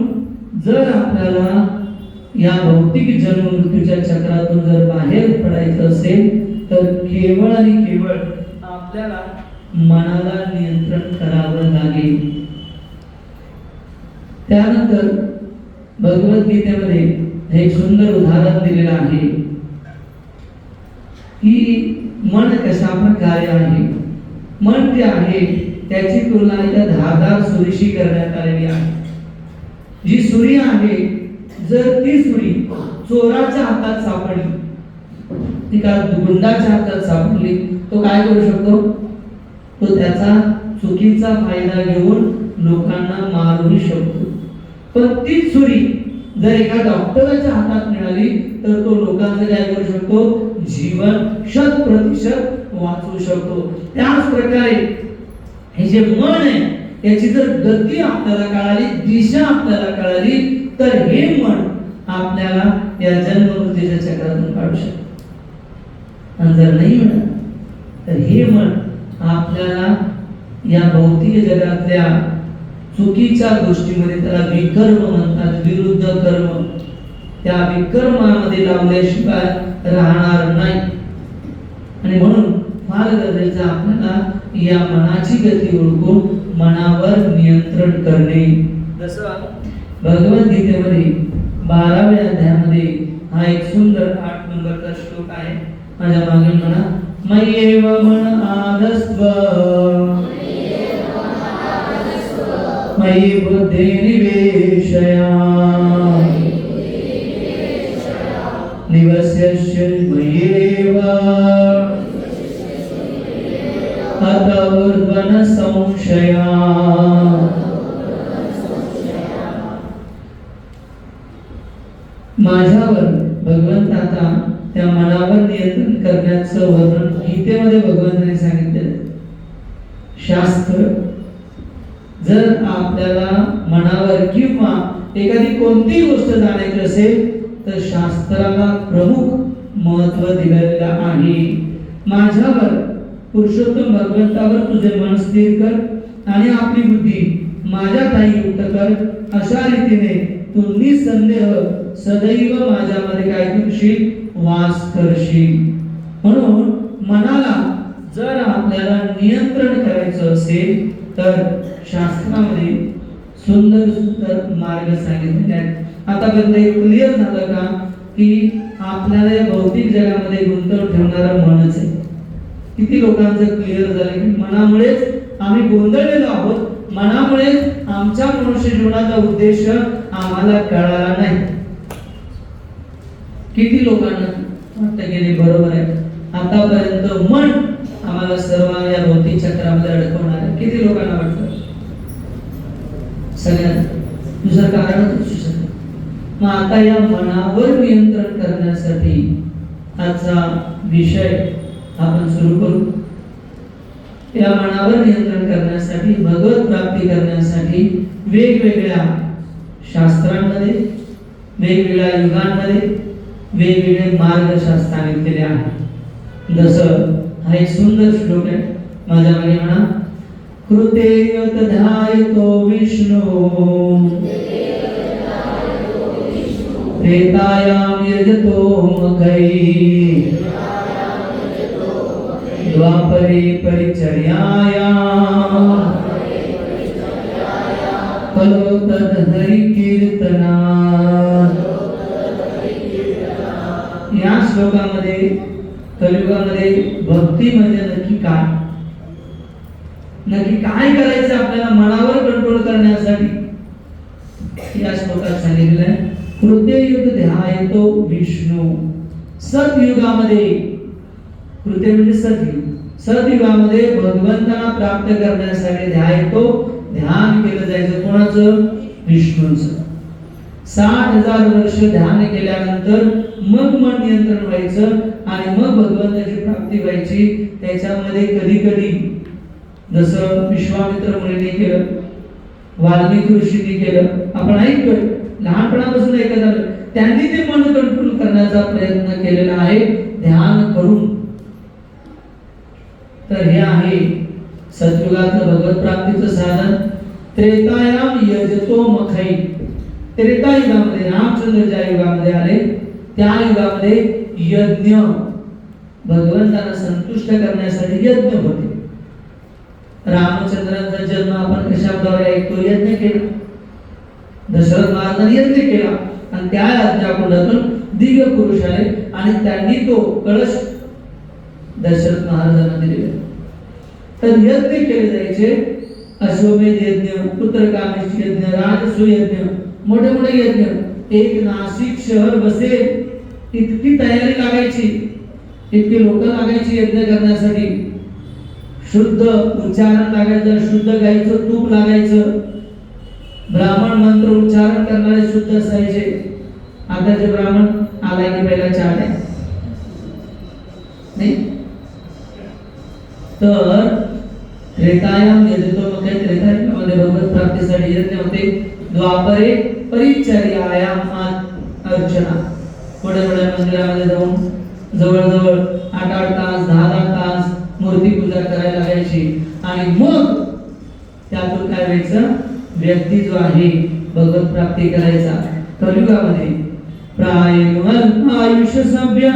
जर आपल्याला या भौतिक जन्म मृत्यूच्या चक्रातून जर बाहेर पडायचं असेल तर केवळ आणि केवळ आपल्याला मनाला नियंत्रण करावं लागेल. त्यानंतर भगवद्गीतेमध्ये एक सुंदर उदाहरण दिलेलं आहे की मन कशा प्रकारे आहे. मन जे आहे त्याची तुलना त्या धारदार सुरीशी करण्यात आलेली आहे. जी सुरी आहे, जर ती सुरी चोराच्या हातात सापडली, ती का गुंडाच्या हातात सापडली, तो काय करू शकतो? तो त्याचा चुकीचा फायदा घेऊन लोकांना मारू शकतो. पण तीच सुरी जर एका डॉक्टराच्या हातात मिळाली तर तो लोकांचं काय करू शकतो? जीवन 100% वाचवू शकतो. त्याच प्रकारे हे जे मन आहे याची जर गती आपल्याला कळाली, दिशा आपल्याला कळाली तर हे मन आपल्याला या जन्ममृत्यूच्या चक्रातून काढू शकतो. आणि जर नाही मिळालं तर हे मन आपल्याला या भौतिक जगातल्या चुकीच्या गोष्टीमध्ये, त्याला विकर्म म्हणतात, विरुद्ध कर्म, त्या विकर्मामध्ये लावल्याशिवाय राहणार नाही. आणि म्हणून फार गरजेचं आपल्याला या मनाची गती ओळखून मनावर नियंत्रण करणे. जसं भगवद्गीतेमध्ये 12व्या अध्यायामध्ये हा एक सुंदर 8 नंबरचा श्लोक आहे. माझ्या मागे म्हणा, मय्येव मन आदस्त्व मयि बुद्धि निवेशया निवस्यस्य मय्येव अत ऊर्ध्वन संशया. माझ्यावर भगवंत आता त्या मनावर नियंत्रण करण्याचं वर्णन गीतेमध्ये भगवंताने सांगितलेलं. शास्त्र जर आपल्याला मनावर किंवा एखादी कोणती गोष्ट जाणायची असेल तर शास्त्राला प्रमुख महत्व दिलेलं आहे. माझ्यावर, पुरुषोत्तम भगवंतावर तुझे मन स्थिर कर आणि आपली बुद्धी माझ्या ठायी युक्त कर. अशा रीतीने तू निसंदेह सदैव माझ्यामध्ये काय करशील? वास करशील. म्हणून मनाला जर आपल्याला नियंत्रण करायचं असेल तर शास्त्रामध्ये सुंदर सुंदर मार्ग सांगितलेले आहेत. आतापर्यंत हे क्लिअर झालं का की आपल्याला या भौतिक जगामध्ये गुंतवून ठेवणारा मनच आहे. किती लोकांचं क्लिअर झालं की मनामुळेच आम्ही गोंधळलेलो आहोत, मनामुळेच आमच्या मनुष्य जीवनाचा उद्देश आम्हाला कळाला नाही. किती लोकांना वाटतं गेले बरोबर आहे, आतापर्यंत मन आम्हाला सर्व या भौतिक चक्रामध्ये अडकवणार आहे. किती लोकांना वाटतं? सगळ्यांना. दुसरं कारणच असू शकतं. मग आता या मनावर नियंत्रण करण्यासाठी आजचा विषय आपण सुरू करू. या मनावर नियंत्रण करण्यासाठी, भगवत प्राप्ती करण्यासाठी वेगवेगळ्या शास्त्रांमध्ये, वेगवेगळ्या युगांमध्ये वेगवेगळे मार्ग शास्त्राने दिलेले आहेत. जसं हा एक सुंदर श्लोक आहे. माझ्या मागे म्हणा, कृते यत ध्यायतो विष्णु त्रेतायाम यजतो मखै द्वापरे परिचर्याया कलो तद हरि कीर्तना. या श्लोकामध्ये कलियुगामध्ये भक्ती म्हणजे नक्की काय, नक्की काय करायचं आपल्याला मनावर कंट्रोल करण्यासाठी या श्लोकात सांगितलं आहे. कृत्ययुग ध्यायतो विष्णू. सतयुगामध्ये, कृत्य म्हणजे सतयुग, सतयुगामध्ये भगवंताला प्राप्त करण्यासाठी ध्यायतो, ध्यान केलं जायचं. कोणाचं? विष्णूचं. 60,000 वर्ष ध्यान केल्यानंतर मग मन नियंत्रण व्हायचं आणि मग भगवंताची प्राप्ती व्हायची. त्याच्यामध्ये कधी कधी जसं विश्वामित्र मुनीने केलं, वाल्मिकी ऋषींनी केलं, आपण ऐकतोय लहानपणापासून ऐकत आलोय, त्यांनी ते मन कंट्रोल करण्याचा प्रयत्न केलेला आहे ध्यान करून. तर हे आहे सतयुगातलं भगवत प्राप्तीचं साधन. त्रेतायाम यजतो मखै. त्रेता युगामध्ये रामचंद्र ज्या युगामध्ये आले त्या युगामध्ये यज्ञ, भगवंताला संतुष्ट करण्यासाठी यज्ञ होते. रामचंद्रांचा जन्म आपण कशाद्वारे ऐकतो? यज्ञ केला. दशरथ महाराजांनी यज्ञ केला आणि त्या यज्ञाकुंडातून दिव्य पुरुष आले आणि त्यांनी तो कळश दशरथ महाराजांना दिलेला. तर यज्ञ केले जायचे. अश्वमेध यज्ञ, पुत्रकामेश यज्ञ, राजसूय यज्ञ, मोठे मोठे यज्ञ. एक नाशिक शहर बसेल इतकी तयारी लागायची, इतकी लोक लागायची यज्ञ करण्यासाठी. शुद्ध उच्चारण लागायचं, शुद्ध गायचं तूप लागायचं, ब्राह्मण मंत्र उच्चारण करणारे शुद्ध असायचे. आताचे ब्राह्मण आला की पहिला चहा द्या नाही. तर त्रेतायाम यजतो मखै. त्रेतायुगामध्ये भगवत प्राप्तीसाठी यज्ञ होते. द्वापरे परिचर्यायाम अर्चना. मोठ्या मोठ्या मंदिरामध्ये जाऊन जवळजवळ 8-8 तास 10-10 तास मूर्ती पूजा करायला लागायची आणि मग त्यातून काय व्हायचं? व्यक्ती जो आहे भगवत प्राप्ती करायचा. कलियुगामध्ये प्रायेण आयुष्य सभ्य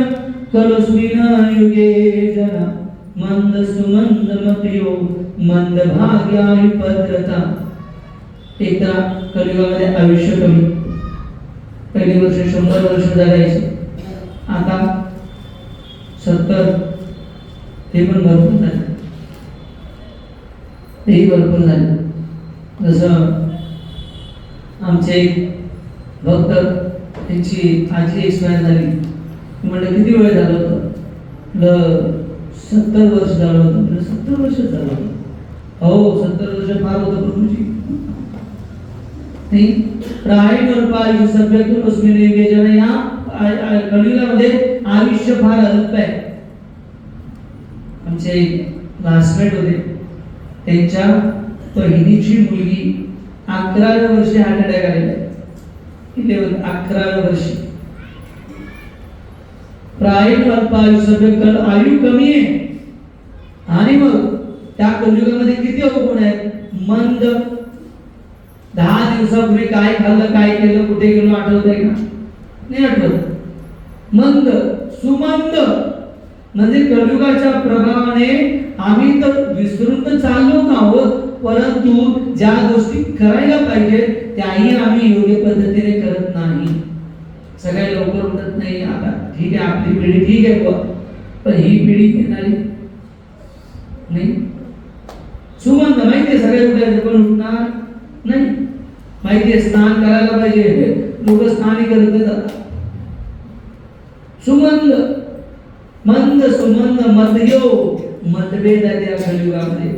कलस्मिन युगे जना मंद सुमंद मतियो मंद भाग्या विपत्रता. एकदा कलियुगामध्ये आयुष्य कमी, पहिली वर्ष 100 वर्ष जगायचे, आता 70. ते पण भरपूर झाले, तेही भरपूर झाले. जसं आमचे भक्त, त्यांची आजी एक्सपायर झाली. म्हणजे किती वेळ झालं होतं? 70 वर्ष झालं होतं. 70 वर्ष झालं होतं. हो 70 वर्ष फार होतं प्रभूजी. नाही प्रायण अल्पायुष्य सभ्यत्व अस्मिन युगे जन. या कलियुगामध्ये आयुष्य फार अल्प आहे. आमचे क्लासमेट होते, त्यांच्या बहिणीची मुलगी 11व्या वर्षी हार्ट अटॅक आलेला आहे. 11व्या वर्षी. प्रायण अल्पायुष्य सभ्य, आयु कमी आहे. आणि मग त्या कलियुगामध्ये किती अवगुण आहेत? मंद. 10 दिवसापूर्वी काय खाल्लं, काय केलं, कुठे गेलो आठवत आहे का? नाही आठवत. मंद सुमंद म्हणजे कलियुगाच्या प्रभावाने आम्ही तर विसरून तर चाललो आहोत, परंतु ज्या गोष्टी करायला पाहिजे त्याही आम्ही योग्य पद्धतीने करत नाही. सगळे लवकर उठत नाही. आता ठीक आहे आपली पिढी ठीक आहे बुवा, पण ही पिढी येणारी नाही. सुमंद माहिती आहे सगळे उठायचे पण उठणार नाही. माहिती आहे स्नान करायला पाहिजे, लोक स्नानही करत नाही. सुमंद मंद सुमंद मध्यो. मतभेद आहे त्या कलियुगामध्ये.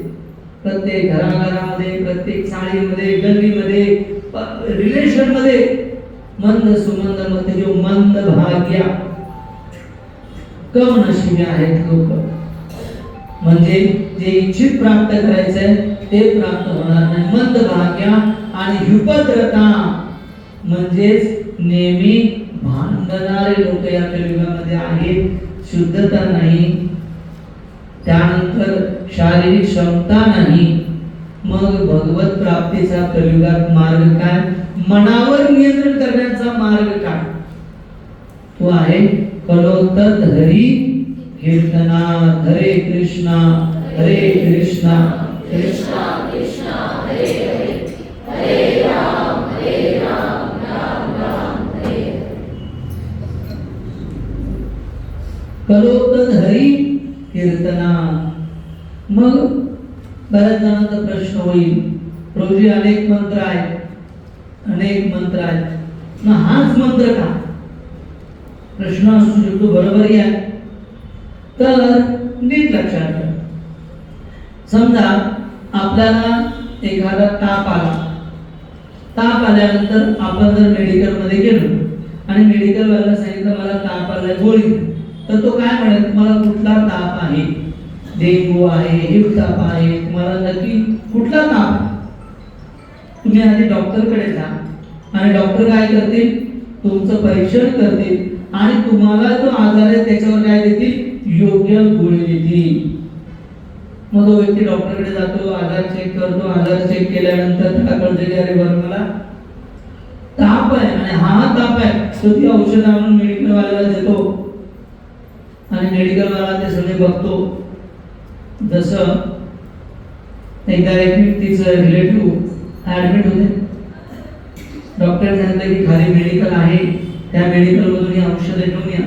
प्रत्येक घराघरामध्ये, प्रत्येक चाळीमध्ये, गल्लीमध्ये, रिलेशन मध्ये मंद सुमंद मध्यो मंद भाग्या. कम नशिबी आहेत लोक. म्हणजे जे इच्छित प्राप्त करायचंय ते प्राप्त होणार नाही. मंद भाग्या आणि युपद्रता म्हणजेच नेहमी भांडणारे लोक या कलियुगामध्ये आहेत. शुद्धता नाही, त्यानंतर शारीरिक क्षमता नाही. मग भगवत प्राप्तीचा कलियुगात मार्ग काय? मनावर नियंत्रण करण्याचा मार्ग काय? तो आहे कलोत्तत हरी कीर्तना. हरे कृष्णा हरे कृष्णा कृष्णा कृष्णा हरे हरे हरे राम राम राम हरे. करोतद हरी कीर्तना. मग बऱ्याच जणांचा प्रश्न होईल, प्रभूजी अनेक मंत्र आहेत, अनेक मंत्र आहेत, मग हाच मंत्र का? प्रश्न असू शकतो, बरोबरही आहे. तर नीट लक्षात घ्या. समजा आपल्याला एखादा ताप आला, ताप आल्यानंतर आपण जर मेडिकल मध्ये गेलो आणि मेडिकल वाल्याला सांगितलं मला ताप आलाय गोळी, तर तो काय म्हणेल, तुम्हाला कुठला ताप आहे? डेंगू आहे, हिव ताप आहे, तुम्हाला नक्की कुठला ताप आहे? तुम्ही आधी डॉक्टरकडे जा आणि डॉक्टर काय करतील, तुमचं परीक्षण करतील आणि तुम्हाला जो आजार आहे त्याच्यावर काय देतील, योग्य गोळी देतील. मग तो व्यक्ती डॉक्टरकडे जातो, आजार चेक करतो, आजार चेक केल्यानंतर त्याला कळते की अरे बरं मला ताप आहे आणि हा ताप आहे, तो ती औषध आणून मेडिकल वाल्याला देतो आणि मेडिकल वाला ते सगळे बघतो. जसं एकदा एक व्यक्तीचं रिलेटिव्ह ऍडमिट होते, डॉक्टर सांगितलं की खाली मेडिकल आहे, त्या मेडिकल मधून ही औषधं घेऊन या.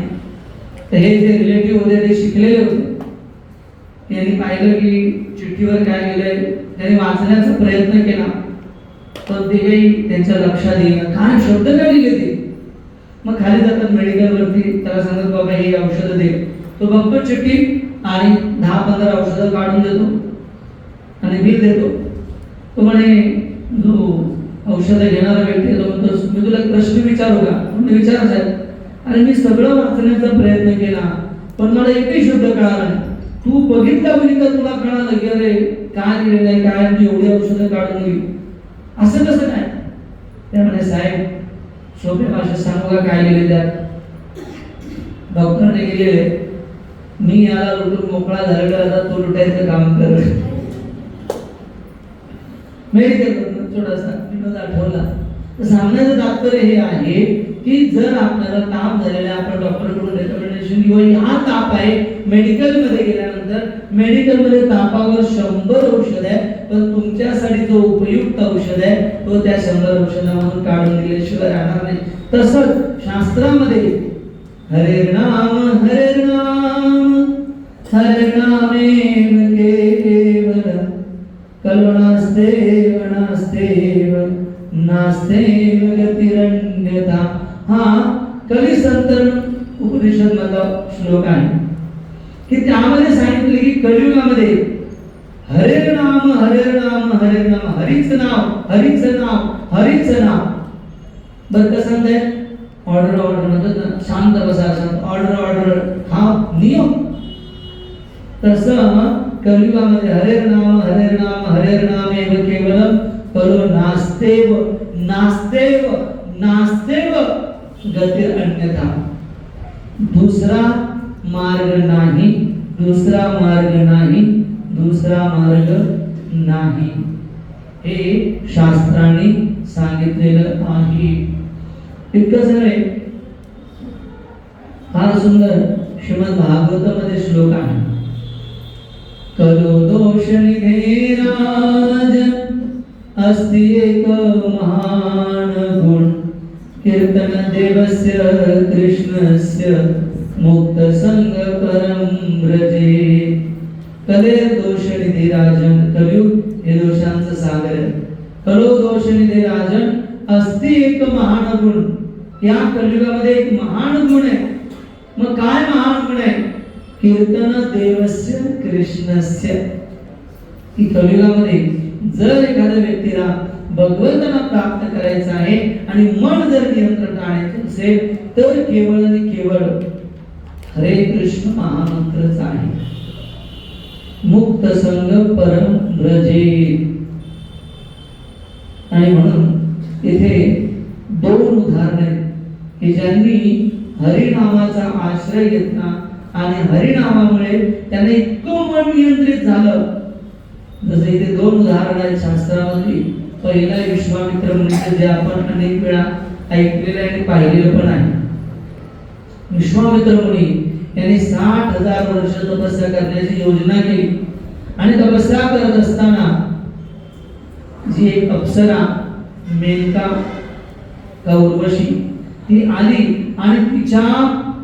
तर हे जे रिलेटिव्ह होते ते शिकलेले होते, त्यांनी पाहिलं की चिठ्ठीवर काय लिहिलंय, त्यांनी वाचण्याचा प्रयत्न केला पण ते काही त्यांच्या लक्षात येईल, काय शब्द काय लिहिले ते. मग खाली जातात मेडिकल वरती, त्याला सांगत बाबा हे औषधं दे. तो बघतो चिठ्ठी आणि 10-15 औषधं काढून देतो आणि बिल देतो. तो म्हणे, जो औषधं घेणारा व्यक्ती तो म्हणतो मी तुला एक प्रश्न विचारू का? म्हणजे विचारा साहेब. अरे मी सगळं वाचण्याचा प्रयत्न केला पण मला एकही शब्द कळाला नाही. तू बघितला का तुला कळालं की अरे काय लिहिलेलं आहे, काय तू एवढी औषधं काढून दिली, असं कसं काय? त्यामुळे साहेब सोप्या भाषेत सांगू का काय लिहिले त्यात? डॉक्टरने लिहिलेले, मी याला लुटून मोकळा झालेला, आता तो लुटायचं काम कर. मेडिकल थोडासा विनोद आठवला. तर सांगण्याचं तात्पर्य हे आहे की जर आपल्याला ताप झालेला आपण डॉक्टरकडून रेकमेंडेशन घेऊ, हा ताप आहे, मेडिकल मध्ये गेल्यानंतर मेडिकल मध्ये तापावर 100 औषध आहे, पण तुमच्यासाठी जो उपयुक्त औषध आहे तो त्या 100 औषधामधून काढून दिल्याशिवाय राहणार नाही. तसंच शास्त्रामध्ये हरे नाम हरे नाम हरे नामेव केवलम करुणास्तेव नास्तेव नास्तेव गतिरन्यथा. हा कवी संतन उपनिषद मधला श्लोक आहे की त्यामध्ये सांगितले की कलियुगामध्ये हरे नाम हरे नाम हरे नाम, हरीच नाव हरीच नाव हरीच नाव. बरं कसं म्हणताय, ऑर्डर ऑर्डर म्हणतात ना, शांत बसा शांत, ऑर्डर ऑर्डर हा नियम. तसं कलियुगामध्ये हरे नाम एव केवलम करो नास्तेव नास्तेव नास्तेव गती अन्यथा. दुसरा मार्ग नाही, दुसरा मार्ग नाही, दुसरा मार्ग नाही, हे शास्त्राने सांगितलेलं आहे. इतकंच नव्हे, फार सुंदर श्रीमद भागवतामध्ये श्लोक आहे. कलो दोष निधे राजन अस्ति एक महान गुण कीर्तन देवस्य कृष्णस्य मुक्त संग परम व्रजे. कले दोष निधे राजन, कलियुग हे दोषांचं सागर आहे. कलो दोष निधे राजन अस्ति एक महान गुण, या कलियुगामध्ये एक महान गुण आहे. मग काय महान गुण आहे? कीर्तन देवस्य कृष्णस्य. की कलियुगामध्ये जर एखाद्या व्यक्तीला भगवंताला प्राप्त करायचं आहे आणि मन जर नियंत्रण आणायचं असेल तर केवळ आणि केवळ हरे कृष्ण महामंत्रच आहे. मुक्त संग परम व्रजे. आणि म्हणून इथे 2 उदाहरणे की ज्यांनी हरिनामाचा आश्रय घेतला आणि हरिनामामुळे त्याने इतकं मन नियंत्रित झालं. जसं इथे 2 उदाहरणं आहेत शास्त्रामध्ये. पहिला विश्वामित्र मुनीचं, जे आपण अनेक वेळा ऐकलेलं आणि पाहिलेलं पण आहे. विश्वामित्र मुनी यांनी 60,000 वर्ष तपस्या करण्याची योजना केली आणि तपस्या करत असताना जी एक अप्सरा मेनका का उर्वशी ती आली आणि तिच्या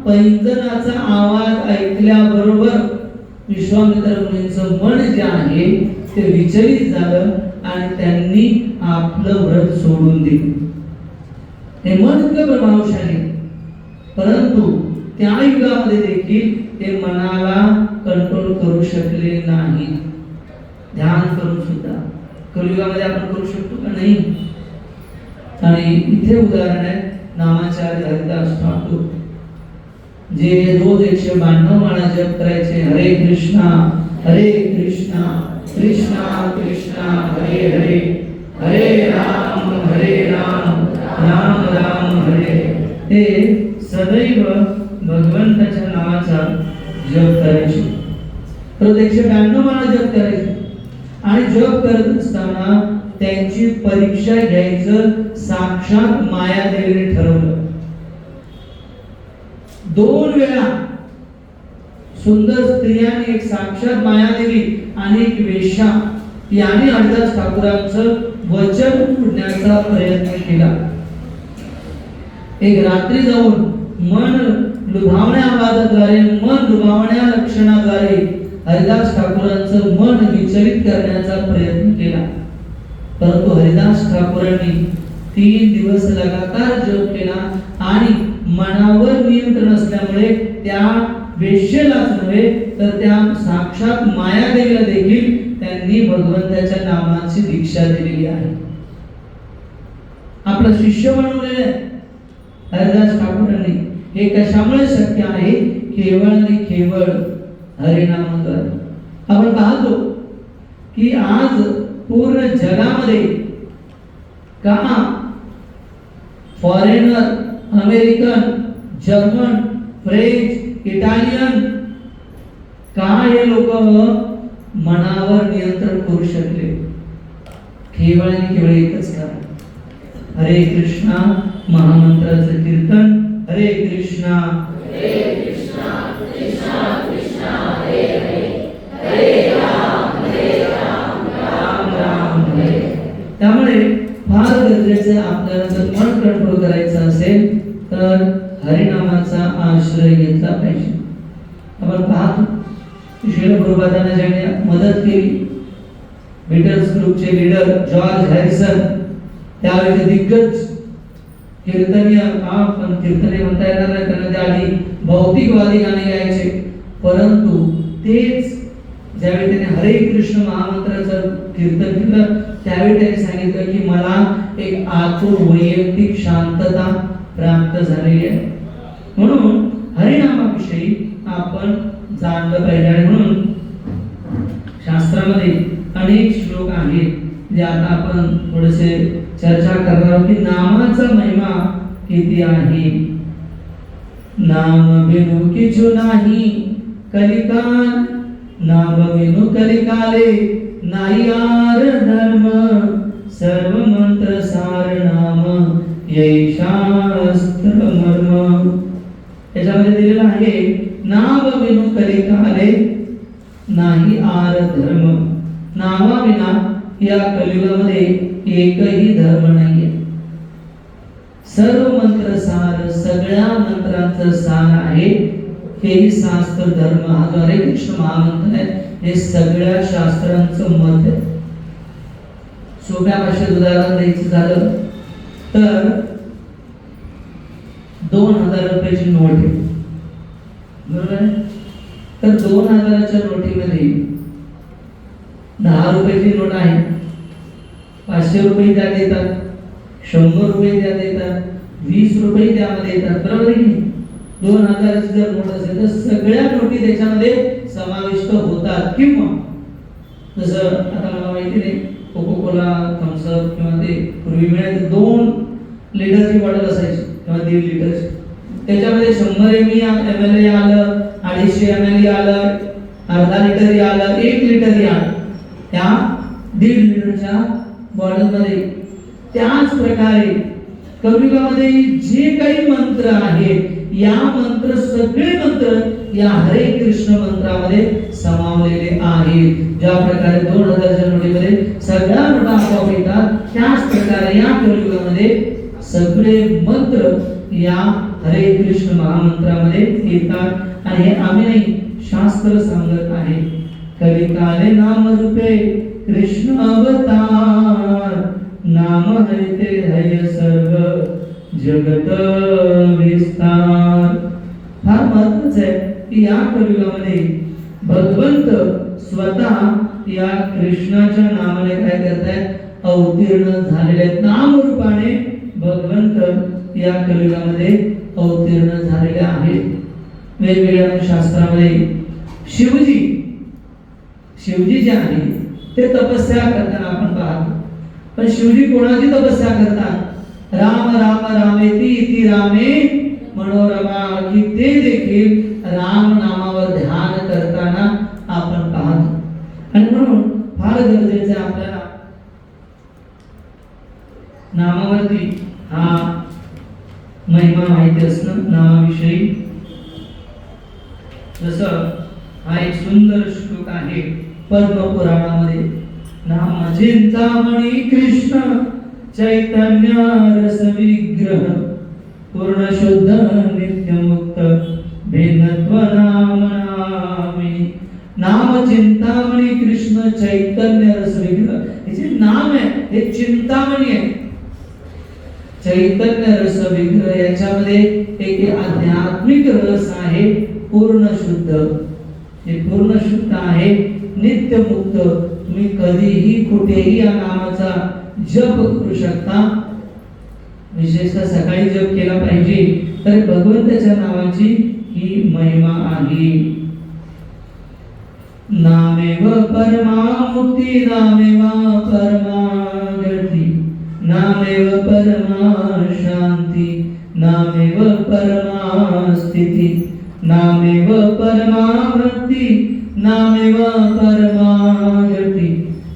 पैंजणाचा आवाज ऐकल्याबरोबर विश्वामित्र मुनींचं मन जे आहे ते विचलित झालं आणि त्यांनी आपलं व्रत सोडून दिलं. हे मन इतकं प्रभावशाली, परंतु त्या युगामध्ये देखील ते मनाला कंट्रोल करू शकले नाही. ध्यान करून सुद्धा कलियुगामध्ये आपण करू शकतो का नाही? आणि इथे उदाहरण आहे नामाचार्य हरिदास ठाकूर, जे रोज 192 माळा जप करायचे. हरे कृष्णा कृष्णा कृष्णा हरे हरे, हरे राम राम राम हरे. ते सदैव भगवंताच्या नावाचा जप करायचे. रोज 192 माळा जप करायचे. आणि जप करत असताना त्यांची परीक्षा घ्यायचं साक्षात मायादेवीने ठरवलं. 2 वेळा सुंदर स्त्रियांनी, एक साक्षात मायादेवी आणि एक वेश्या यांनी हरिदास ठाकूरांचं वचन फोडण्याचा प्रयत्न केला. एक रात्री जाऊन मन लुभावण्या आवाजाद्वारे, मन लुभावण्या लक्षणाद्वारे हरिदास ठाकूरांचं मन विचलित करण्याचा प्रयत्न केला. परंतु हरिदास ठाकूरांनी 3 दिवस लगातार जप केला आणि मनावर नियंत्रण असल्यामुळे त्या वेश्येलाच नव्हे तर त्या साक्षात मायादेवीला देखील त्यांनी भगवंताच्या नामाची दीक्षा दिलेली आहे. आपला शिष्य बनवलेले हरिदास ठाकूरांनी. हे कशामुळे शक्य आहे? केवळ आणि केवळ हरिनामाद्वारे. आपण पाहतो की आज पूर्ण जगामध्ये का foreigner, American, German, French, Italian, का हे लोक मनावर नियंत्रण करू शकले? केवळ आणि केवळ एकच कारण, हरे कृष्णा महामंत्राचं कीर्तन. हरे कृष्णा कृष्णा कृष्णा हरे हरे, हरे राम राम राम हरे. त्यामुळे फार गरजेचं आपल्याला जर मन कंट्रोल करायचं असेल तर हरिनामाचा आश्रय घेतला पाहिजे. आपण पाहतो श्रील प्रभुपादांना ज्यांनी मदत केली, बीटल्स ग्रुपचे लीडर जॉर्ज हॅरिसन, त्यावेळी दिग्गज कीर्तनीय, पण कीर्तने म्हणता येणार नाही त्यांना, त्या आधी भौतिकवादी गाणे गायचे. परंतु तेच ज्यावेळी त्यांनी हरे कृष्ण महामंत्राचं कीर्तन केलं त्यावेळी त्यांनी सांगितलं की मला एक आतूर वैयक्तिक शांतता प्राप्त झालेली आहे. म्हणून हरिनामाविषयी आपण जाणलं पाहिजे. आणि म्हणून शास्त्रामध्ये अनेक श्लोक आहेत जे आता आपण थोडेसे चर्चा करणार आहोत की नामाचा महिमा किती आहे. नाम बिनु किछु नाही कलिकाल, नाम बिनु कलिकाले नाही आर धर्म, सर्व मंत्र सार नाम येई शास्त्र मर्म. याच्यामध्ये दिलेलं आहे नाम बिनु कलिकाले नाही आर धर्म. नामाविना या कलियुगामध्ये एकही धर्म नाहीये. सर्व मंत्र सार, सगळ्या मंत्रांचं सार आहे. हेही शास्त्र धर्म, हा जो हरे कृष्ण महामंत्र आहे हे सगळ्या शास्त्रांचं मत आहे. सोप्या भाषेत उदाहरण द्यायचं झालं तर 2000 रुपयाची नोट आहे, बरोबर आहे? तर 2000च्या नोटीमध्ये 10 रुपयाची नोट आहे, 500 रुपये त्यात येतात, 100 रुपये त्यात येतात, 20 रुपये त्यामध्ये येतात, बरोबर आहे की? 2000ची जर नोट असेल तर सगळ्या नोटी त्याच्यामध्ये समाविष्ट होतात. किंवा जसं आता मला माहिती नाही, कोको कोला, थम्सअप किंवा ते पूर्वी मिळायचे 2 लिटरची बॉटल असायची किंवा 1.5 लिटरची, त्याच्यामध्ये 100 ml आलं, 250 ml आलं, अर्धा लिटर आलं, 1 लिटर आलं त्या 1.5 लिटरच्या बॉटलमध्ये. त्याच प्रकारे कलियुगामध्ये जे काही मंत्र आहेत या मंत्र, सगळे मंत्र या हरे कृष्ण मंत्रामध्ये समावलेले आहेत. ज्या प्रकारे 2000च्या नोटीमध्ये सगळ्या नोटा आपोआप येतात, त्याच प्रकारे या कलियुगामध्ये सगळे मंत्र या हरे कृष्ण महामंत्रामध्ये येतात आणि हे आम्ही नाही, शास्त्र सांगत आहे. कलिकाले नाम रूपे कृष्ण अवतार, नाम हरिते हय सर्व जगत विस्तार. फार महत्वाचं आहे की या कलियुगामध्ये भगवंत स्वतः या कृष्णाच्या नामाने काय करतायत, अवतीर्ण झालेले आहेत. नाम रूपाने भगवंत या कलियुगामध्ये अवतीर्ण झालेले आहेत. वेगवेगळ्या शास्त्रामध्ये शिवजी जे आहे ते तपस्या करताना आपण पाहतो. पण शिवजी कोणाची तपस्या करतात? राम राम रामेति इति रामे मनोरमा, की ते देखील राम नामावर ध्यान करताना आपण पाहतो. आणि म्हणून फार गरजेचं आहे आपल्याला नामावरती हा महिमा माहिती असणं. नामाविषयी जसं हा एक सुंदर श्लोक आहे पद्मपुराणामध्ये. नाम चिंतामणी कृष्ण चैतन्य रस विग्रह, पूर्ण शुद्ध नित्य मुक्त भिन्नत्व नाम नामी. नाम चिंतामणी कृष्ण चैतन्य रस विग्रह, हे जे नाम आहे हे चिंतामणी आहे. चैतन्य रस विग्रह याच्यामध्ये एक आध्यात्मिक रस आहे, पूर्ण शुद्ध. हे पूर्ण शुद्ध आहे, नित्य मुक्त. तुम्ही कधीही कुठेही या नामाचा जप करू शकता. विशेषतः सकाळी जप केला पाहिजे. तर भगवंताच्या नावाची ही महिमा आहे. नामेव परमा मुक्ती, नामेव परमा गती, नामेव परमा शांती, नामेव परमा स्थिती, नामेव परमा भक्ती, नामेव परमा गती,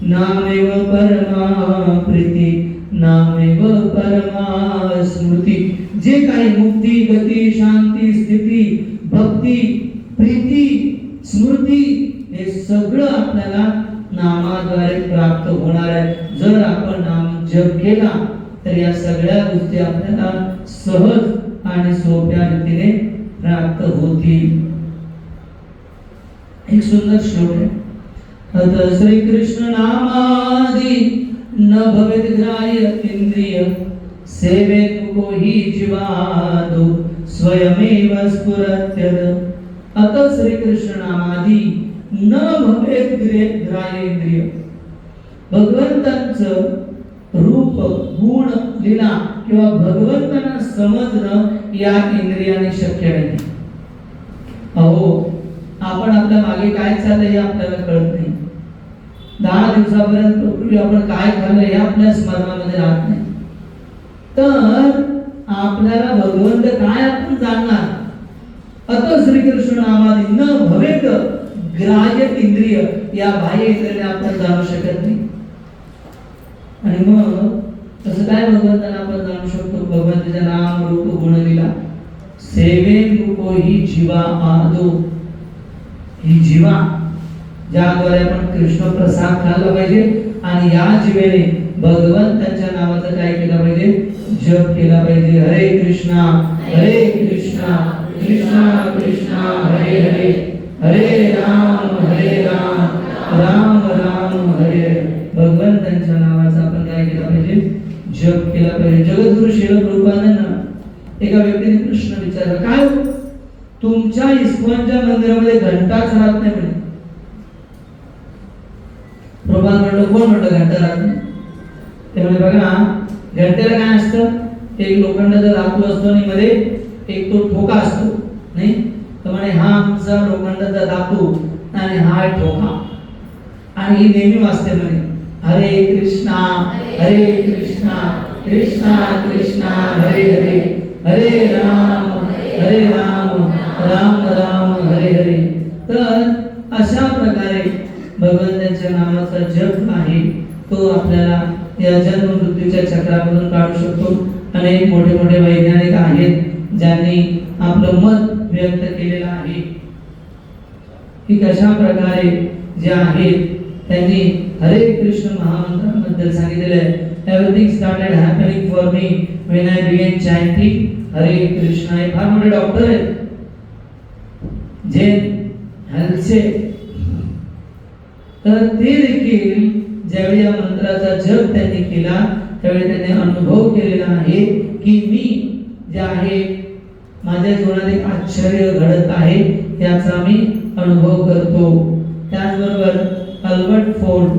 नामेव परमा प्रीती, नामेव परमा स्मृती. जे काही मुक्ती, गती, शांती, स्थिती, भक्ती, प्रीती, स्मृती हे सगळं आपल्याला नामाद्वारे प्राप्त होणार आहे. जर आपण नाम जप केला तर या सगळ्या गोष्टी आपल्याला सहज आणि सोप्या रीतीने प्राप्त होतील. एक सुंदर श्लोक आहे. अत श्री कृष्ण नामादि न भवेत ग्राह्य इंद्रिय, सेवेत कोही जीवादो स्वयमेव स्फुरत्यद. अत श्री कृष्ण नामादि न भवेत ग्राह्य इंद्रिय. भगवंताचं रूप, गुण, लीला किंवा भगवंतांना समजणं या इंद्रियाने शक्य नाही. अहो, आपण आपल्या मागे काय चाललंय हे आपल्याला कळत नाही. 10 दिवसापर्यंत पूर्वी आपण काय खाल्लं हे आपल्या स्मरणामध्ये राहत नाही. तर आपल्याला भगवंत काय आपण जाणणार? अत श्रीकृष्ण नामादि न भवेत ग्राह्य इंद्रिय, या बाह्य इंद्रियाने आपण जाणू शकत नाही. आणि मग तसं काय भगवंतांना आपण जाणू शकतो? भगवंताचे नाम रूप गुण लीला. सेवेन कोही जीवा आदो, ही जीवा ज्याद्वारे आपण कृष्ण प्रसाद खाल्ला पाहिजे आणि या जीवेने भगवंताच्या नावाचं काय केलं पाहिजे? जप केला पाहिजे. हरे कृष्णा कृष्णा कृष्णा हरे हरे, हरे राम राम राम हरे. भगवंताच्या नावाचा आपण काय केला पाहिजे? जप केला पाहिजे. जगद्गुरु श्रील प्रभुपादांना एका व्यक्तीने प्रश्न विचारला, काय तुमच्या इस्कॉनच्या मंदिरामध्ये घंटाच राहत नाही म्हणे. प्रभुपाद म्हणलं, कोण म्हणलं घंटा राहत नाही? ते म्हणजे बघा, घंटेला काय असतं? एक लोखंडाचा धातू असतो आणि मध्ये एक तो ठोका असतो, नाही तर म्हणे हा आमचा लोखंडाचा धातू आणि हा ठोका, आणि ही नेहमी वाजते म्हणे हरे कृष्णा कृष्णा कृष्णा हरे हरे, हरे राम राम राम हरे हरे. तर अशा प्रकारे भगवंताच्या नावाचा जप आहे तो आपल्याला या जन्म मृत्यूच्या चक्रामधून काढू शकतो. अनेक मोठे मोठे वैज्ञानिक आहेत ज्यांनी आपलं मत व्यक्त केलेलं आहे की कशा प्रकारे जे आहेत त्यांनी हरे कृष्ण महामंत्राबद्दल सांगितलेलं आहे. Everything started happening for me when I began chanting हरे कृष्ण हे फार मोठे डॉक्टर आहेत, जैन हेल्थचे. तर ते देखील ज्यावेळी या मंत्राचा जप त्यांनी केला त्यावेळी त्यांनी अनुभव केलेला आहे की मी जे आहे माझ्या जीवनात एक आश्चर्य घडत आहे याचा मी अनुभव करतो. त्याचबरोबर अल्बर्ट फोर्ड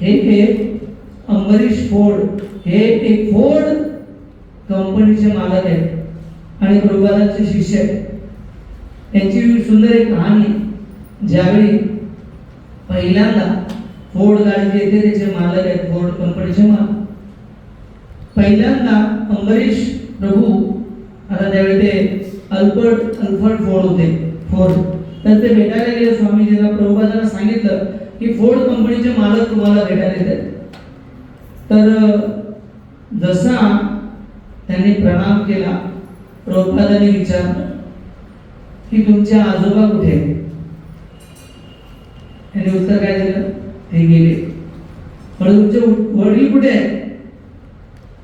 हे एक अंबरीश फोर्ड हे एक फोर्ड कंपनीचे मालक आहेत आणि प्रभुपादांचे शिष्य आहेत. यांची सुंदर एक कहाणी. ज्यावेळी पहिल्यांदा फोर्ड गाडी येते त्याचे मालक आहेत, फोर्ड कंपनीचे मालक. पहिल्यांदा अंबरीश प्रभू आता त्यावेळी ते अल्बर्ट फोर्ड होते फोर्ड. तर ते भेटायला गेले स्वामीजींना. प्रभुपादांना सांगितलं की फोर्ड कंपनीचे मालक तुम्हाला भेटायला येतात. तर जसा त्यांनी प्रणाम केला प्रभुपादांनी विचारलं की तुमचे आजोबा कुठे? त्यांनी उत्तर काय दिलं? ते गेले. पण तुमचे वडील कुठे आहेत?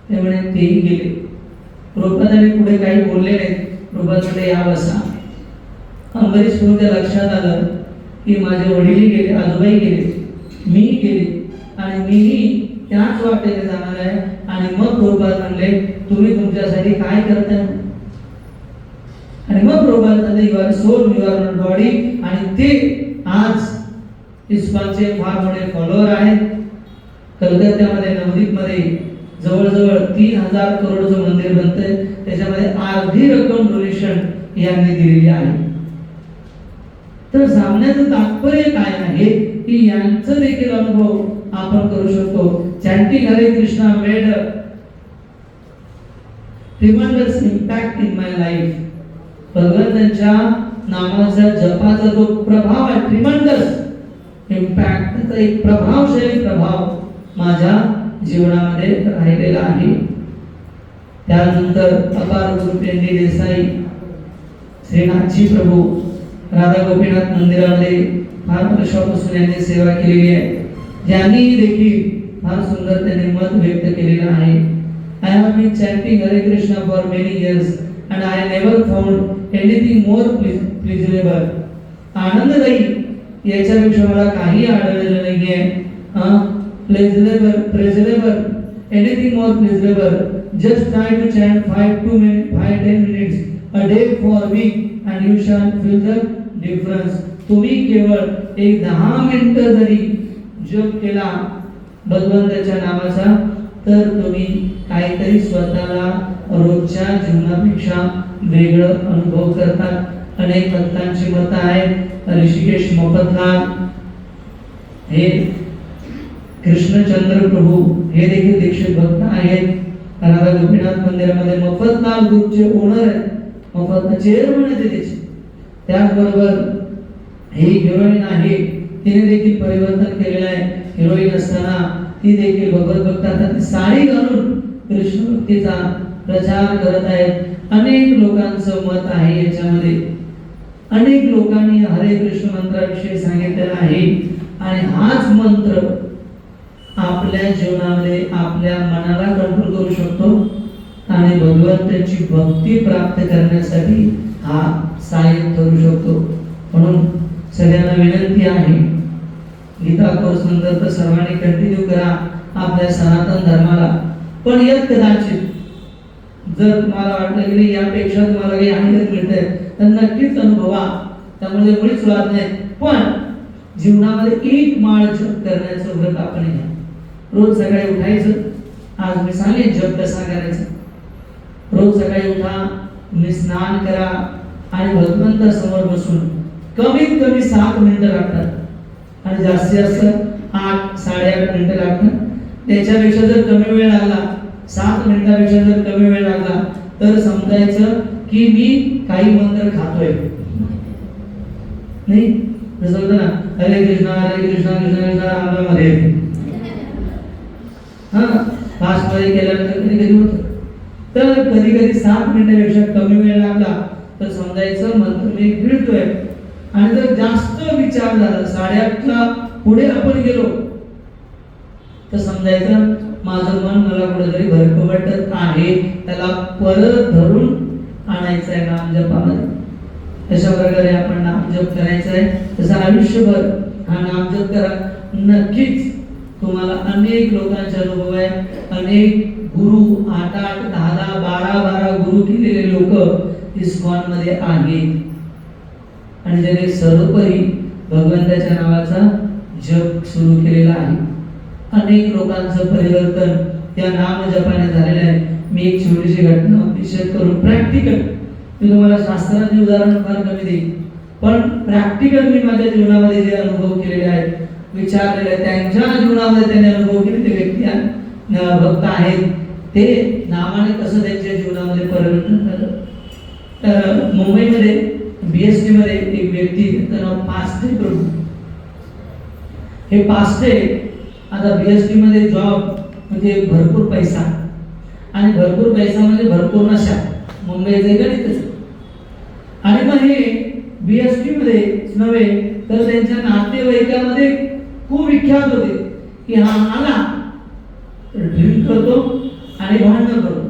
ते म्हणे तेही गेले. प्रभुपादांनी पुढे काही बोलले नाही. प्रभुपाद म्हणे या बसा. अंबरीश प्रभूच्या लक्षात आलं की माझे वडीलही गेले, आजोबाही गेले, मीही गेले आणि मीही त्याच वाटेने जाणार आहे. आणि मग प्रभुपाद म्हणले तुम्ही तुमच्यासाठी काय करताय? आणि मग प्रभुपाद म्हणले you are soul, you are body. आणि ते आज इस्कॉनचे फार मोठे फॉलोअर आहेत. कलकत्त्यामध्ये नवदीपमध्ये जवळजवळ 3000 करोडचं मंदिर बनतंय. त्याच्यामध्ये अर्धी रक्कम डोनेशन यांनी दिलेली आहे. तर सांगण्याचं तात्पर्य काय आहे की यांचं देखील अनुभव आपण करू शकतो. Chanting Hare Krishna made a tremendous impact in my life. भगवंतांच्या नामाचा जपाचा जो प्रभाव आहे, ट्रिमेंडस इम्पॅक्ट, त्याचा एक प्रभावशाली प्रभाव माझ्या जीवनामध्ये राहिलेला आहे. त्यानंतर अपार गुरु पेंडी देसाई, श्रीनाथजी प्रभू, राधा गोपीनाथ मंदिरामध्ये फार वर्षापासून यांनी सेवा केलेली आहे. ज्यांनी देखील फार सुंदर त्यांनी मत व्यक्त केलेलं आहे. I have been chanting Hare Krishna for many years and I never found anything more pleasurable. आनंददायी याच्यापेक्षा मला काही आढळलेलं नाहीये. pleasurable, anything more pleasurable. Just try to chant 5-10 minutes a day for a week and you shall feel the difference. तुम्ही केवळ एक 10 मिनिटं जरी जप केला भगवंताच्या नामाचा तर तुम्ही काहीतरी स्वतःला रोजच्या जीवनापेक्षा वेगळं अनुभव करतात. अनेक भक्तांची मत आहेत. ऋषिकेश मोफतलाल हे कृष्णचंद्र प्रभू हे देखील दीक्षित भक्त आहेत. राधा गोपीनाथ मंदिरामध्ये मोफतलाल ग्रुपचे ओनर आहेत, मोफतलाल चेअरमन आहेत त्याचे. त्याचबरोबर ही हिरोईन आहे, तिने देखील परिवर्तन केलेलं आहे. हिरोईन असताना ती देखील भगवत भक्तांना साडी घालून कृष्ण भक्तीचा प्रचार करत आहेत. अनेक लोकांचं मत आहे याच्यामध्ये. अनेक लोकांनी हरे कृष्ण मंत्राविषयी सांगितलेलं आहे आणि हाच मंत्र आपल्या जीवनामध्ये आपल्या मनाला कंट्रोल करू शकतो आणि भगवंताची भक्ती प्राप्त करण्यासाठी हा सहाय्यक ठरू शकतो. म्हणून सगळ्यांना विनंती आहे, गीता कोर्स नंतर तर सर्वांनी कंटिन्यू करा आपल्या सनातन धर्माला. पण यात कदाचित जर तुम्हाला वाटलं की यापेक्षा तुम्हाला काही आनंद मिळतंय तर नक्कीच अनुभवा. त्यामुळे मुळीच वाद नाही. पण जीवनामध्ये एक माळ जप करण्याचं व्रत आपण घ्या. रोज सकाळी उठायचं. आज मी सांगेन जप कसा करायचा. रोज सकाळी उठा, तुम्ही स्नान करा आणि भगवंतासमोर बसून कमीत कमी 7 मिनिटं लागतात आणि जास्तीत जास्त 8-8.5 मिनिटं लागतात. त्याच्यापेक्षा जर कमी वेळ लागला, 7 मिनिटापेक्षा जर कमी वेळ लागला तर समजायचं की मी काही मंत्र खातोय. नाही जसं होतं ना, हरे कृष्णा कृष्णा कृष्णा राम राम हरे. फास्ट मध्ये केल्यानंतर कधी कधी होतं. तर कधी कधी 7 मिनिटापेक्षा कमी वेळ लागला तर समजायचं मंत्र मी गिळतोय. आणि जर जास्त विचार झाला, 8:30ला पुढे आपण गेलो तर समजायचं माझं मन मला कुठेतरी भरकटत आहे. त्याला परत धरून आणायचं आहे नाम जपामध्ये. अशा प्रकारे आपण नामजप करायचा आहे. तसं आयुष्यभर हा नामजप करा. नक्कीच तुम्हाला अनेक लोकांचे अनुभव आहे. अनेक गुरु 8-8, 10-10, 12-12 गुरु केलेले लोक इस्कॉन मध्ये आहेत आणि ज्याने सर्वोपरी भगवंताच्या नावाचा जप सुरू केलेला आहे. अनेक लोकांचं परिवर्तन त्या नाम जपाने झालेलं आहे. मी एक छोटीशी घटना विशेष करून प्रॅक्टिकल, मी तुम्हाला शास्त्राचे उदाहरण फार कमी देईन, पण प्रॅक्टिकल मी माझ्या जीवनामध्ये जे अनुभव केलेले आहेत, विचारलेले आहेत, त्यांच्या जीवनामध्ये त्यांनी अनुभव केलेले व्यक्ती भक्त आहेत, ते नामाने कसं त्यांच्या जीवनामध्ये परिवर्तन झालं. तर मुंबईमध्ये BST मध्ये एक व्यक्ती, त्याचं नाव पास्टे प्रभू. हे पास्टे आता BST मध्ये जॉब म्हणजे भरपूर पैसा, आणि भरपूर पैसा म्हणजे भरपूर नशा, मुंबईचे गणितच. आणि मग हे BST मध्ये नव्हे तर त्यांच्या नातेवाईकामध्ये खूप विख्यात होते की हा आला तर ड्रिंक करतो आणि भांडण करतो.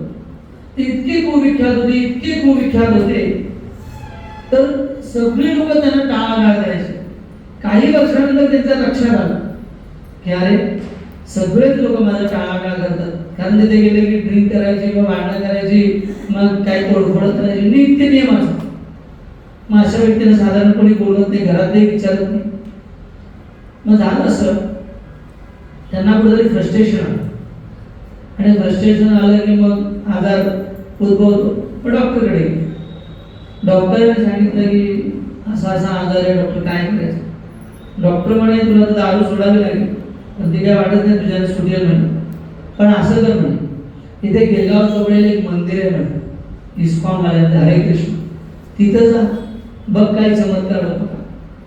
ते इतके कुविख्यात होते, इतके कुविख्यात होते, तर सगळे लोक त्यांना टाळाटाळ करायचे. काही वर्षानंतर त्यांच्या लक्षात आलं की अरे सगळेच लोक माझा टाळाटाळ करतात, कारण तिथे गेले की ड्रिंक करायची, मग भांडणं करायची, मग काही तोडफोड करायची, नित्य नियम असतो. मग अशा व्यक्तीला साधारण कोणी बोलत नाही, घरातही विचारत नाही. मग झालं असं, त्यांना कुठेतरी फ्रस्ट्रेशन आलं, आणि फ्रस्ट्रेशन आलं की मग आजार उद्भवतो. पण डॉक्टरकडे गेले. डॉक्टरने सांगितलं की असा असा आजार आहे, डॉक्टर काय करायचं. डॉक्टर म्हणे तुला तर दारू सोडावी लागेल, पण ते काय वाटत नाही तुझ्याने सुटेल म्हणे, पण असं कर म्हणे, इथे गिरगाव चौकडेला एक मंदिर आहे म्हणे इस्कॉन वाल्यांचं, हरे कृष्ण, तिथं जा, बघ काही चमत्कार होतो का,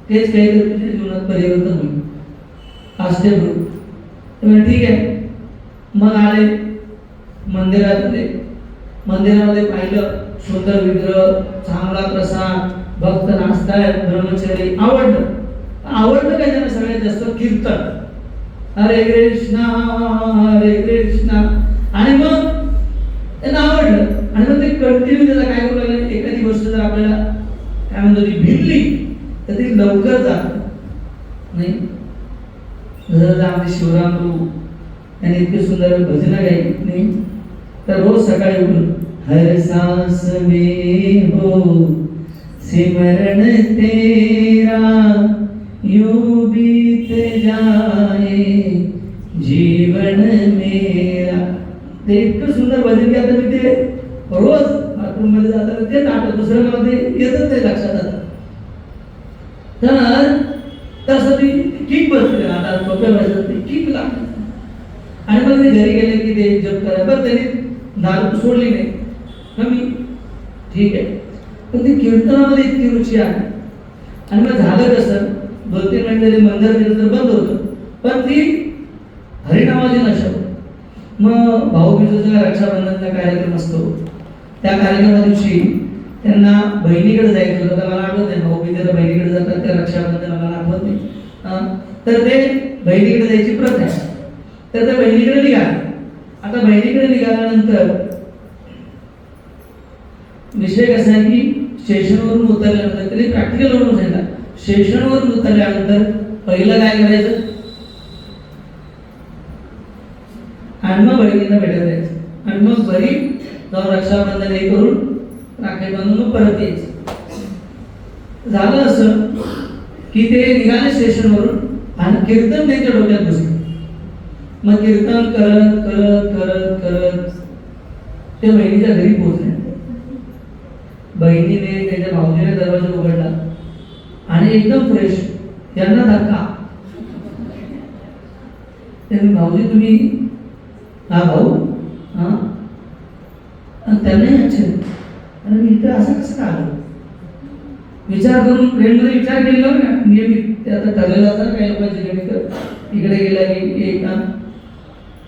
तेच काहीतरी तुझ्या जीवनात परिवर्तन होईल. पास्टे प्रभू ठीक आहे. मग आले मंदिरामध्ये, मंदिरामध्ये पाहिलं सुंदर विग्रह, चांगला प्रसाद, भक्त नाचतायत, ब्रह्मचारी. आवडलं काय त्यांना सगळ्यात जास्त कीर्तन, हरे कृष्णा हरे कृष्णा. आणि मग त्यांना आवडलं, आणि मग ते कंटिन्यू त्याला काय करू लागले. एखादी गोष्ट जर आपल्याला काय म्हणतो ती भिडली तर ती लवकर जात नाही. जर आमचे शिवराम प्रभू यांनी इतके सुंदर भजन गायली नाही, तर रोज सकाळी उठून हर सांस में हो सिमरण तेरा यूं बीत जाए जीवन मेरा. ते इतकं सुंदर भजन गातात मी ते रोज बाथरूम मध्ये जाताना तेच आठवत, दुसरं मला ते येतच नाही लक्षात आता. तर तसं ती किक बसते, आता सोप्या भाषेत ती किक लागते. आणि मग ते घरी गेले की ते जप करा. बरं त्यांनी दारू सोडली नाही, कमी ठीक आहे, पण ती कीर्तनामध्ये इतकी रुची आहे. आणि मग झालं कसं, 2-3 महिने मंदिर तर बंद होतं, पण ती हरिनामाची नशा होती. मग भाऊबीजेचा रक्षाबंधनचा कार्यक्रम असतो, त्या कार्यक्रमा दिवशी त्यांना बहिणीकडे जायचं होतं. मला आठवत नाही, भाऊबीजेला बहिणीकडे जातात, त्या रक्षाबंधन मला आठवत नाही. तर ते बहिणीकडे जायची प्रथा आहे. तर त्या बहिणीकडे निघाले. आता बहिणीकडे निघाल्यानंतर विषय कसा आहे की स्टेशनवरून उतरल्यानंतर तरी प्रॅक्टिकल होऊन सांगितलं, स्टेशनवरून उतरल्यानंतर पहिलं काय करायचं, आणि मग बहिणीला भेटत जायचं, आणि मग घरी जाऊन रक्षाबंधन हे करून राखी बांधून मग परत यायचं. झालं असं की ते निघाले स्टेशनवरून, आणि कीर्तन त्यांच्या डोक्यात बसलं. मग कीर्तन करत करत करत करत ते बहिणीच्या घरी पोहोचले. बहिणीने त्याच्या भाऊजीने दरवाजा उघडला आणि एकदम फ्रेश, त्यांना धक्का. त्यांनी भाऊजी तुम्ही, हा भाऊ, हा, त्यांनाही आश्चर्य, आणि मी इथं असं कसं आलो. विचार करून ट्रेनमध्ये विचार केला ना, नियमित ते आता ठरलेलं असतं काही लोकांची गणित, इकडे गेला की एक काम.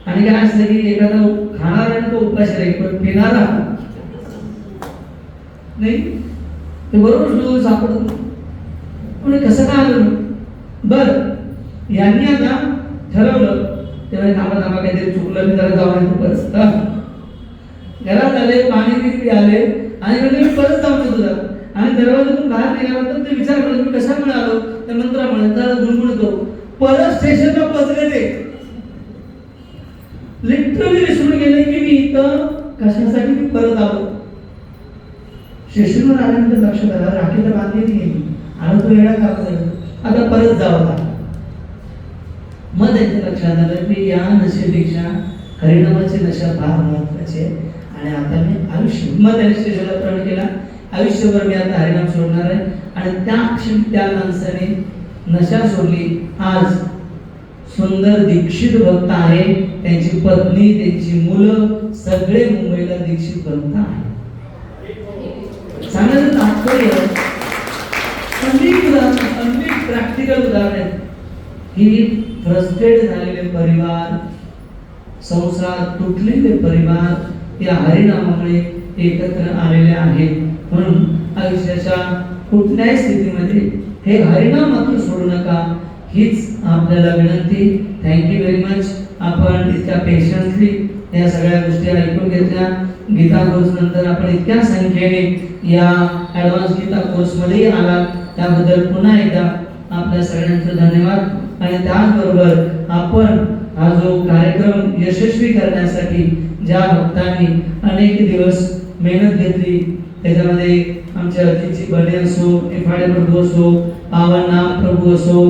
आणि काय असतं की एखादा खाणार आहे तो उपाशी राहील, पण पिणारा नाही, ते बरोबर शोधून सापडत. म्हणजे कसं काय आलं. बरं, यांनी आता ठरवलं, तेव्हा थांबा काहीतरी चुकलं, मी जरा जाऊन परत घरात आले, पाणी आले, आणि म्हणजे मी परत जाऊन येतो तुझा आणि दरवाजातून बाहेर निघाल्यानंतर ते विचार करतो मी कशामुळे आलो त्या मंत्रामुळे त्याला गुणगुण करू परत स्टेशनला पोहोचले ते लिटरली विसरून गेले की मी इथं कशासाठी मी परत आलो. स्टेशनवर आल्यानंतर लक्षात आलं राखी तर बांधली नाही आणि तो येडा काढतोय आता परत जावं लागलं. मग त्यांच्या लक्षात आलं की या नशेपेक्षा हरिनामाची नशा फार महत्वाची आहे आणि आता मी आयुष्य मग त्यांनी स्टेशनला प्रण केला आयुष्यभर मी आता हरिनाम सोडणार आहे आणि त्या क्षणी त्या माणसाने नशा सोडली. आज सुंदर दीक्षित भक्त आहे त्यांची पत्नी त्यांची मुलं सगळे मुंबईला दीक्षित भक्त आहे. सांगायचं तात्पर्य अनेक प्रॅक्टिकल उदाहरण आहेत की फ्रस्ट्रेट झालेले परिवार संसार तुटलेले परिवार या हरिनामामुळे एकत्र आलेले आहेत. म्हणून आयुष्याच्या कुठल्याही स्थितीमध्ये हे हरिनाम मात्र सोडू नका हीच आपल्याला विनंती. Thank you very much. आपण इतक्या पेशन्सली या सगळ्या गोष्टी ऐकून घेतल्या. गीता कोर्स नंतर आपण इतक्या संख्येने या ॲडव्हान्स गीता कोर्समध्ये आलात त्याबद्दल पुन्हा एकदा आपल्या सगळ्यांचं धन्यवाद आणि त्याचबरोबर आपण हा जो कार्यक्रम यशस्वी करण्यासाठी ज्या भक्तांनी अनेक दिवस मेहनत घेतली त्याच्यामध्ये आमच्या अतिथी बने असो एफाडे प्रभू असो पावन नाम प्रभू असो